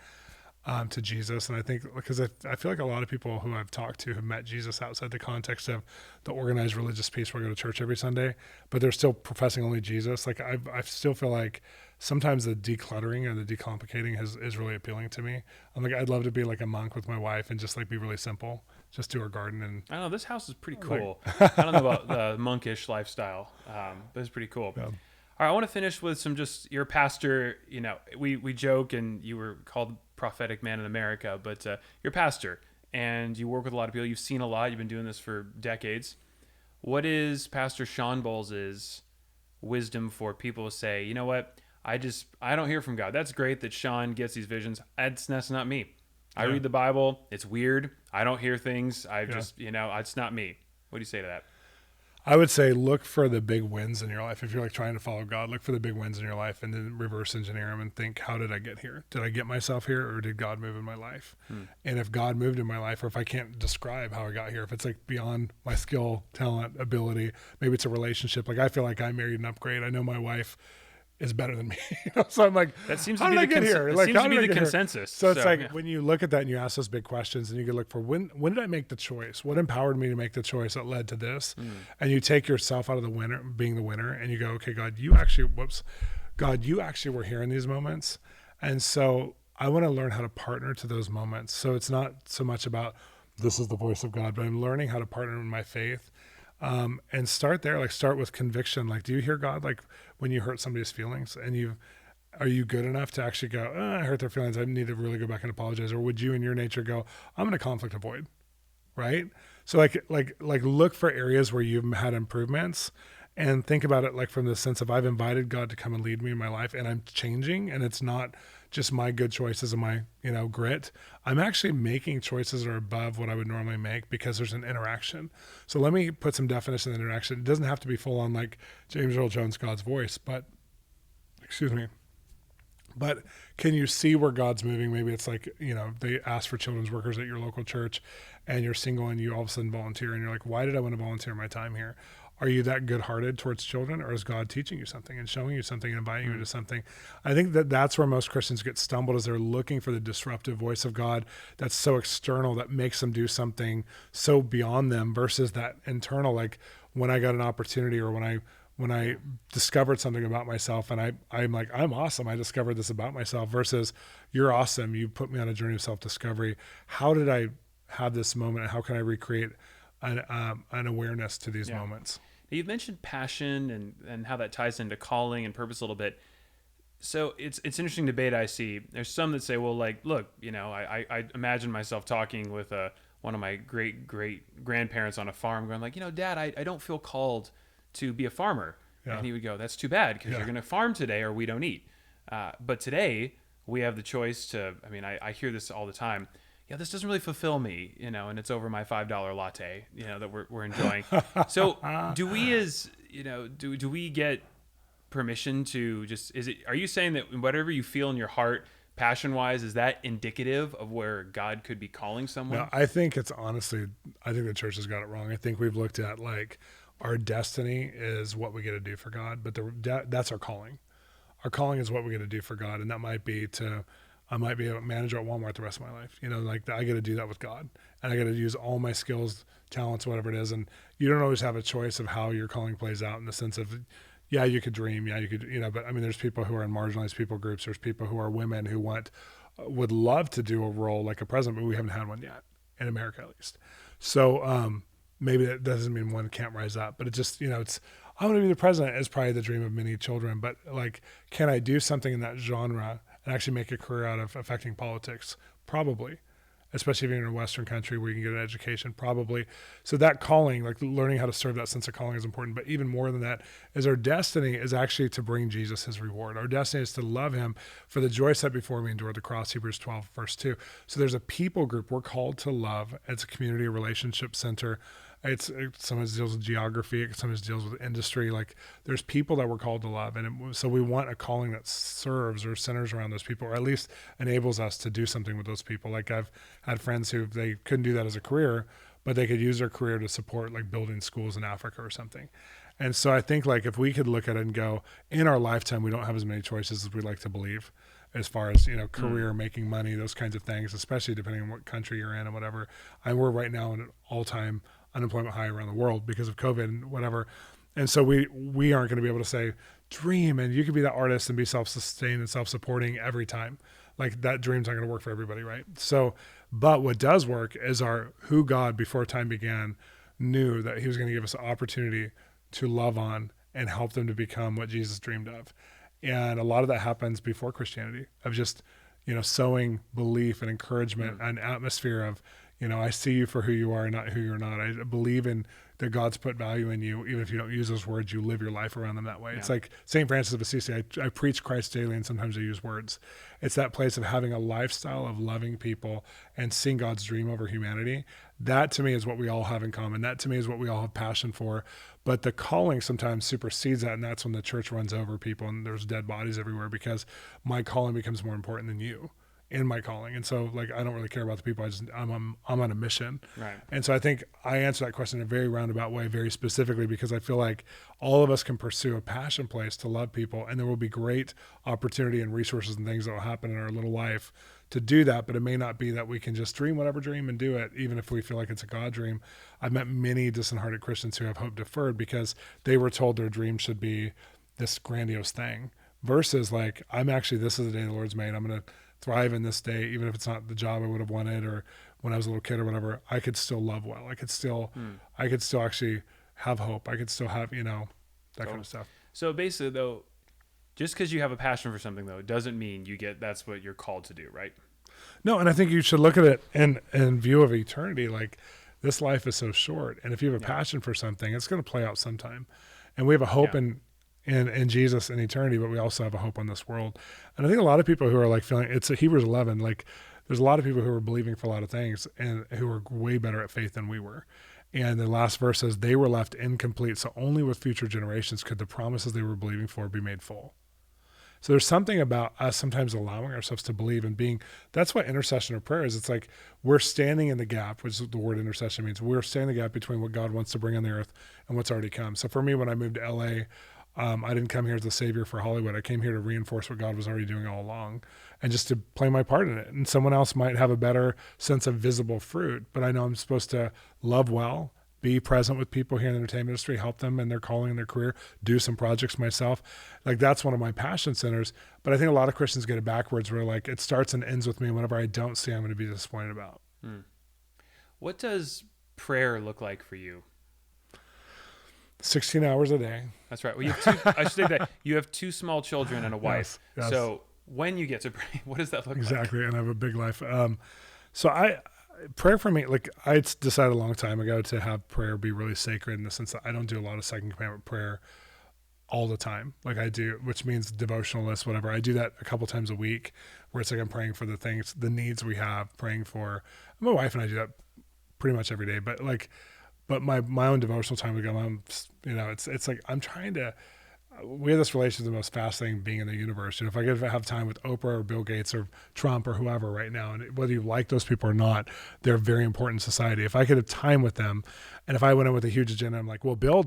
to Jesus. And I think because I feel like a lot of people who I've talked to have met Jesus outside the context of the organized religious piece where I go to church every Sunday, but they're still professing only Jesus. Like I still feel like sometimes the decluttering and the decomplicating is really appealing to me. I'm like, I'd love to be like a monk with my wife and just like be really simple, just do our garden. And I don't know, this house is pretty cool. I don't know about the monkish lifestyle, but it's pretty cool. Yeah. All right, I want to finish with you're a pastor, we joke, and you were called prophetic man in America, but you're a pastor and you work with a lot of people. You've seen a lot. You've been doing this for decades. What is Pastor Shawn Bolz's wisdom for people to say, you know what, I don't hear from God. That's great that Shawn gets these visions. That's not me. I read the Bible. It's weird. I don't hear things. It's not me. What do you say to that? I would say look for the big wins in your life. If you're like trying to follow God, look for the big wins in your life and then reverse engineer them and think, how did I get here? Did I get myself here, or did God move in my life? And if God moved in my life, or if I can't describe how I got here, if it's like beyond my skill, talent, ability, maybe it's a relationship. Like I feel like I married an upgrade. I know my wife is better than me. So I'm like, that seems how to be did I get here? It Like, seems how to be did I the get here? consensus. So it's like when you look at that and you ask those big questions and you can look for when did I make the choice? What empowered me to make the choice that led to this? And you take yourself out of being the winner, and you go, okay, God, you actually were here in these moments. And so I want to learn how to partner to those moments. So it's not so much about this is the voice of God, but I'm learning how to partner in my faith. And start there, like start with conviction. Like, do you hear God? Like when you hurt somebody's feelings and are you good enough to actually go, I hurt their feelings, I need to really go back and apologize? Or would you in your nature go, I'm going to conflict avoid, right? So like look for areas where you've had improvements and think about it like from the sense of I've invited God to come and lead me in my life and I'm changing, and it's not just my good choices and my, grit. I'm actually making choices that are above what I would normally make because there's an interaction. So let me put some definition of interaction. It doesn't have to be full on like James Earl Jones, God's voice, but can you see where God's moving? Maybe it's like, they ask for children's workers at your local church and you're single and you all of a sudden volunteer and you're like, why did I want to volunteer my time here? Are you that good-hearted towards children, or is God teaching you something and showing you something and inviting you into something? I think that's where most Christians get stumbled, is they're looking for the disruptive voice of God that's so external that makes them do something so beyond them versus that internal, like when I got an opportunity or when I discovered something about myself and I'm like, I'm awesome, I discovered this about myself, versus you're awesome, you put me on a journey of self-discovery. How did I have this moment, and how can I recreate an awareness to these moments? You've mentioned passion and how that ties into calling and purpose a little bit. So it's an interesting debate I see. There's some that say, well, like, look, I imagine myself talking with one of my great grandparents on a farm going like, Dad, I don't feel called to be a farmer. Yeah. And he would go, that's too bad, because you're going to farm today or we don't eat. But today we have the choice to, I hear this all the time. Yeah, this doesn't really fulfill me, and it's over my $5 latte, that we're enjoying. So do we do we get permission to just, are you saying that whatever you feel in your heart, passion wise, is that indicative of where God could be calling someone? No, I think it's honestly, I think the church has got it wrong. I think we've looked at like our destiny is what we get to do for God, but that's our calling. Our calling is what we get to do for God. And that might be I might be a manager at Walmart the rest of my life. I got to do that with God, and I got to use all my skills, talents, whatever it is. And you don't always have a choice of how your calling plays out, in the sense of, yeah, you could dream. Yeah, you could, but there's people who are in marginalized people groups. There's people who are women who would love to do a role like a president, but we haven't had one yet in America, at least. So, maybe that doesn't mean one can't rise up, but it just, I want to be the president is probably the dream of many children, but like, can I do something in that genre and actually make a career out of affecting politics? Probably, especially if you're in a Western country where you can get an education, probably. So that calling, like learning how to serve that sense of calling, is important. But even more than that is our destiny is actually to bring Jesus his reward. Our destiny is to love him for the joy set before me endured the cross, Hebrews 12, verse 2. So there's a people group we're called to love. It's a community, a relationship center. It sometimes deals with geography. It sometimes deals with industry. Like there's people that we're called to love. So we want a calling that serves or centers around those people, or at least enables us to do something with those people. Like I've had friends who they couldn't do that as a career, but they could use their career to support like building schools in Africa or something. And so I think like if we could look at it and go, in our lifetime, we don't have as many choices as we'd like to believe, as far as, career, making money, those kinds of things, especially depending on what country you're in and whatever. We're right now in an all-time unemployment high around the world because of COVID and whatever. And so we aren't going to be able to say, dream, and you could be that artist and be self-sustained and self-supporting every time. Like that dream's not going to work for everybody, right? So, but what does work is who God before time began knew that he was going to give us an opportunity to love on and help them to become what Jesus dreamed of. And a lot of that happens before Christianity, of just, sowing belief and encouragement, an atmosphere of, I see you for who you are and not who you're not. I believe in that God's put value in you. Even if you don't use those words, you live your life around them that way. Yeah. It's like St. Francis of Assisi. I preach Christ daily, and sometimes I use words. It's that place of having a lifestyle of loving people and seeing God's dream over humanity. That to me is what we all have in common. That to me is what we all have passion for. But the calling sometimes supersedes that, and that's when the church runs over people and there's dead bodies everywhere, because my calling becomes more important than you. in my calling. And so like, I don't really care about the people. I'm on a mission. Right. And so I think I answer that question in a very roundabout way, very specifically, because I feel like all of us can pursue a passion place to love people, and there will be great opportunity and resources and things that will happen in our little life to do that. But it may not be that we can just dream whatever dream and do it, even if we feel like it's a God dream. I've met many disheartened Christians who have hope deferred because they were told their dream should be this grandiose thing, versus like, this is the day the Lord's made. I'm going to thrive in this day, even if it's not the job I would have wanted, or when I was a little kid or whatever. I could still love well. I could still actually have hope. I could still have, that kind of stuff. So basically, though, just because you have a passion for something, though, it doesn't mean that's what you're called to do, right? No, and I think you should look at it in view of eternity. Like, this life is so short, and if you have a passion for something, it's going to play out sometime. And we have a hope in Jesus and eternity, but we also have a hope on this world. And I think a lot of people who are like feeling, it's a Hebrews 11, like there's a lot of people who are believing for a lot of things and who are way better at faith than we were. And the last verse says they were left incomplete. So only with future generations could the promises they were believing for be made full. So there's something about us sometimes allowing ourselves to believe and being, that's what intercession or prayer is. It's like we're standing in the gap, which is the word intercession means. We're standing in the gap between what God wants to bring on the earth and what's already come. So for me, when I moved to LA, I didn't come here as a savior for Hollywood. I came here to reinforce what God was already doing all along and just to play my part in it. And someone else might have a better sense of visible fruit, but I know I'm supposed to love well, be present with people here in the entertainment industry, help them in their calling and their career, do some projects myself. Like, that's one of my passion centers. But I think a lot of Christians get it backwards, where like it starts and ends with me. And whatever I don't see, I'm going to be disappointed about. What does prayer look like for you? 16 hours a day. That's right. Well, you have I should say that you have 2 small children and a wife. Yes. So when you get to pray, what does that look like? Exactly. And I have a big life. Prayer for me, like I decided a long time ago to have prayer be really sacred, in the sense that I don't do a lot of second commandment prayer all the time. Like I do, which means devotional list, whatever. I do that a couple times a week, where it's like I'm praying for the needs we have, praying for my wife, and I do that pretty much every day. But my own devotional time with God, it's like I'm trying to. We have this relationship, the most fascinating being in the universe. If I could have time with Oprah or Bill Gates or Trump or whoever right now, and whether you like those people or not, they're very important in society. If I could have time with them, and if I went in with a huge agenda, I'm like, well, Bill,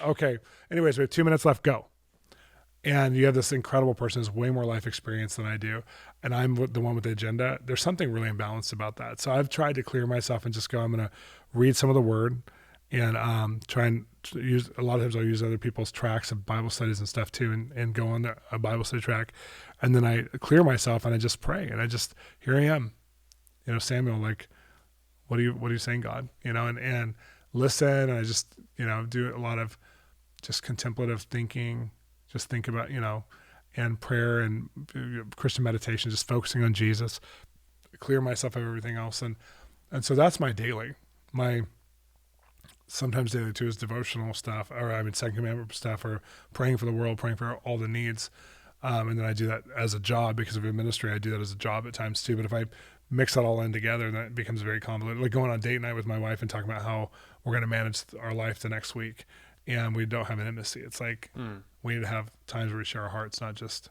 okay. Anyways, we have 2 minutes left, go. And you have this incredible person who has way more life experience than I do, and I'm the one with the agenda. There's something really imbalanced about that. So I've tried to clear myself and just go, I'm going to read some of the word, and try and use, a lot of times I'll use other people's tracks of Bible studies and stuff too, and go on a Bible study track. And then I clear myself and I just pray, and here I am, Samuel, like, what are you saying, God? And listen. And I just, do a lot of just contemplative thinking, just think about, and prayer and Christian meditation, just focusing on Jesus, clear myself of everything else. And so that's my daily, sometimes daily too is devotional stuff, or second commandment stuff, or praying for the world, praying for all the needs. And then I do that as a job because of ministry. I do that as a job at times too. But if I mix that all in together, then it becomes very convoluted. Like going on date night with my wife and talking about how we're going to manage our life the next week, and we don't have an intimacy. It's like we need to have times where we share our hearts, not just.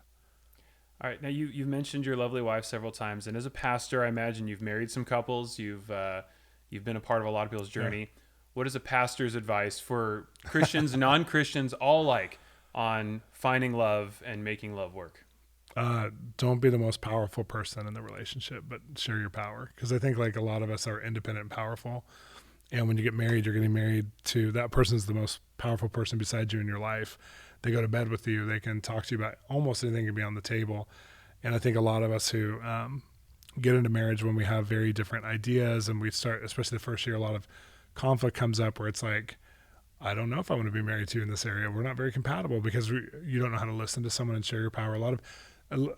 All right. Now you've mentioned your lovely wife several times, and as a pastor, I imagine you've married some couples. You've been a part of a lot of people's journey. Yeah. What is a pastor's advice for Christians, non-Christians, all alike, on finding love and making love work? Don't be the most powerful person in the relationship, but share your power. Because I think like a lot of us are independent and powerful. And when you get married, you're getting married to that person's the most powerful person beside you in your life. They go to bed with you. They can talk to you about almost anything can be on the table. And I think a lot of us who get into marriage when we have very different ideas, and we start, especially the first year, a lot of conflict comes up where it's like, I don't know if I want to be married to you in this area. We're not very compatible because you don't know how to listen to someone and share your power. A lot of,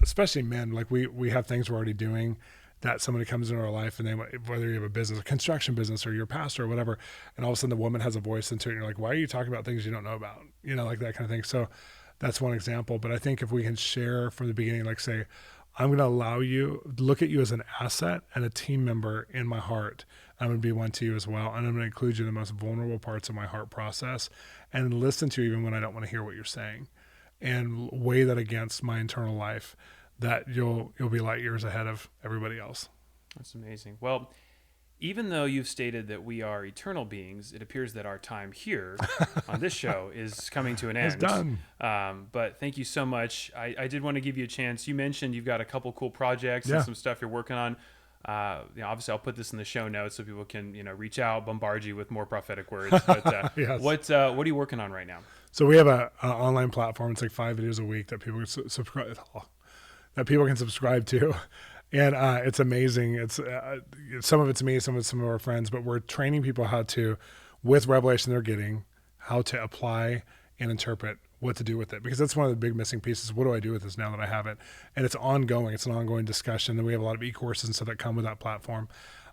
especially men, like we have things we're already doing that somebody comes into our life, and they, whether you have a business, a construction business, or you're a pastor or whatever, and all of a sudden the woman has a voice into it, and you're like, why are you talking about things you don't know about? Like that kind of thing. So that's one example. But I think if we can share from the beginning, like say, I'm going to allow you, look at you as an asset and a team member in my heart. I'm going to be one to you as well. And I'm going to include you in the most vulnerable parts of my heart process, and listen to you even when I don't want to hear what you're saying, and weigh that against my internal life. that you'll be light years ahead of everybody else. That's amazing. Well, even though you've stated that we are eternal beings, it appears that our time here on this show is coming to an end. It's done. But thank you so much. I did want to give you a chance. You mentioned you've got a couple cool projects and some stuff you're working on. Obviously, I'll put this in the show notes so people can reach out, bombard you with more prophetic words. But Yes. what are you working on right now? So we have an online platform. It's like 5 videos a week that people can subscribe to. And it's amazing. It's some of it's me, some of our friends, but we're training people how to, with revelation they're getting, how to apply and interpret what to do with it. Because that's one of the big missing pieces. What do I do with this now that I have it? And it's ongoing. It's an ongoing discussion. And we have a lot of e-courses and stuff that come with that platform.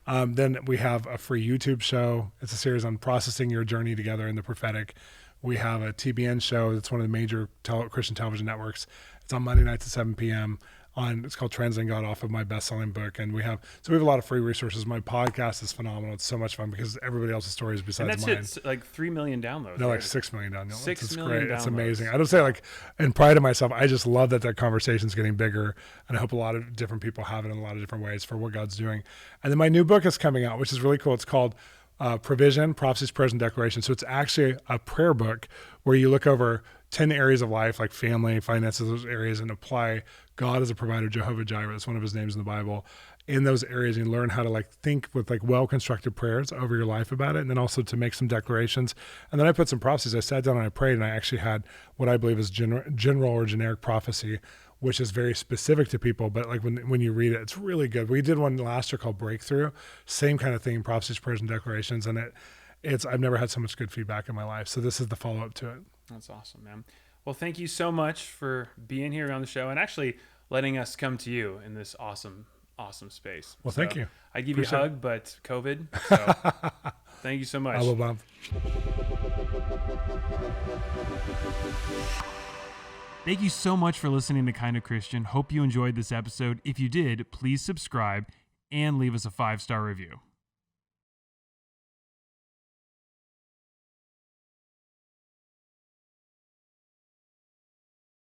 Then we have a free YouTube show. It's a series on processing your journey together in the prophetic. We have a TBN show. That's one of the major Christian television networks. It's on Monday nights at 7 p.m. It's called Translating God, off of my best-selling book. And we have a lot of free resources. My podcast is phenomenal. It's so much fun because everybody else's stories besides mine. And that's like 3 million downloads. No, like 6 million downloads. 6 million great. downloads. It's amazing. I don't say in pride of myself, I just love that conversation's getting bigger. And I hope a lot of different people have it in a lot of different ways for what God's doing. And then my new book is coming out, which is really cool. It's called Provision, Prophecies, Prayers, and Declarations. So it's actually a prayer book where you look over 10 areas of life, like family, finances, those areas, and apply God as a provider, Jehovah Jireh. That's one of his names in the Bible. In those areas, and you learn how to think with well-constructed prayers over your life about it, and then also to make some declarations. And then I put some prophecies. I sat down and I prayed, and I actually had what I believe is general or generic prophecy, which is very specific to people. But when you read it, it's really good. We did one last year called Breakthrough. Same kind of thing, prophecies, prayers, and declarations. And I've never had so much good feedback in my life. So this is the follow-up to it. That's awesome, man. Well, thank you so much for being here on the show and actually letting us come to you in this awesome space. Well, thank you. I'd give you a hug, but COVID. So thank you so much. I will, Bob. Thank you so much for listening to Kind of Christian. Hope you enjoyed this episode. If you did, please subscribe and leave us a 5-star review.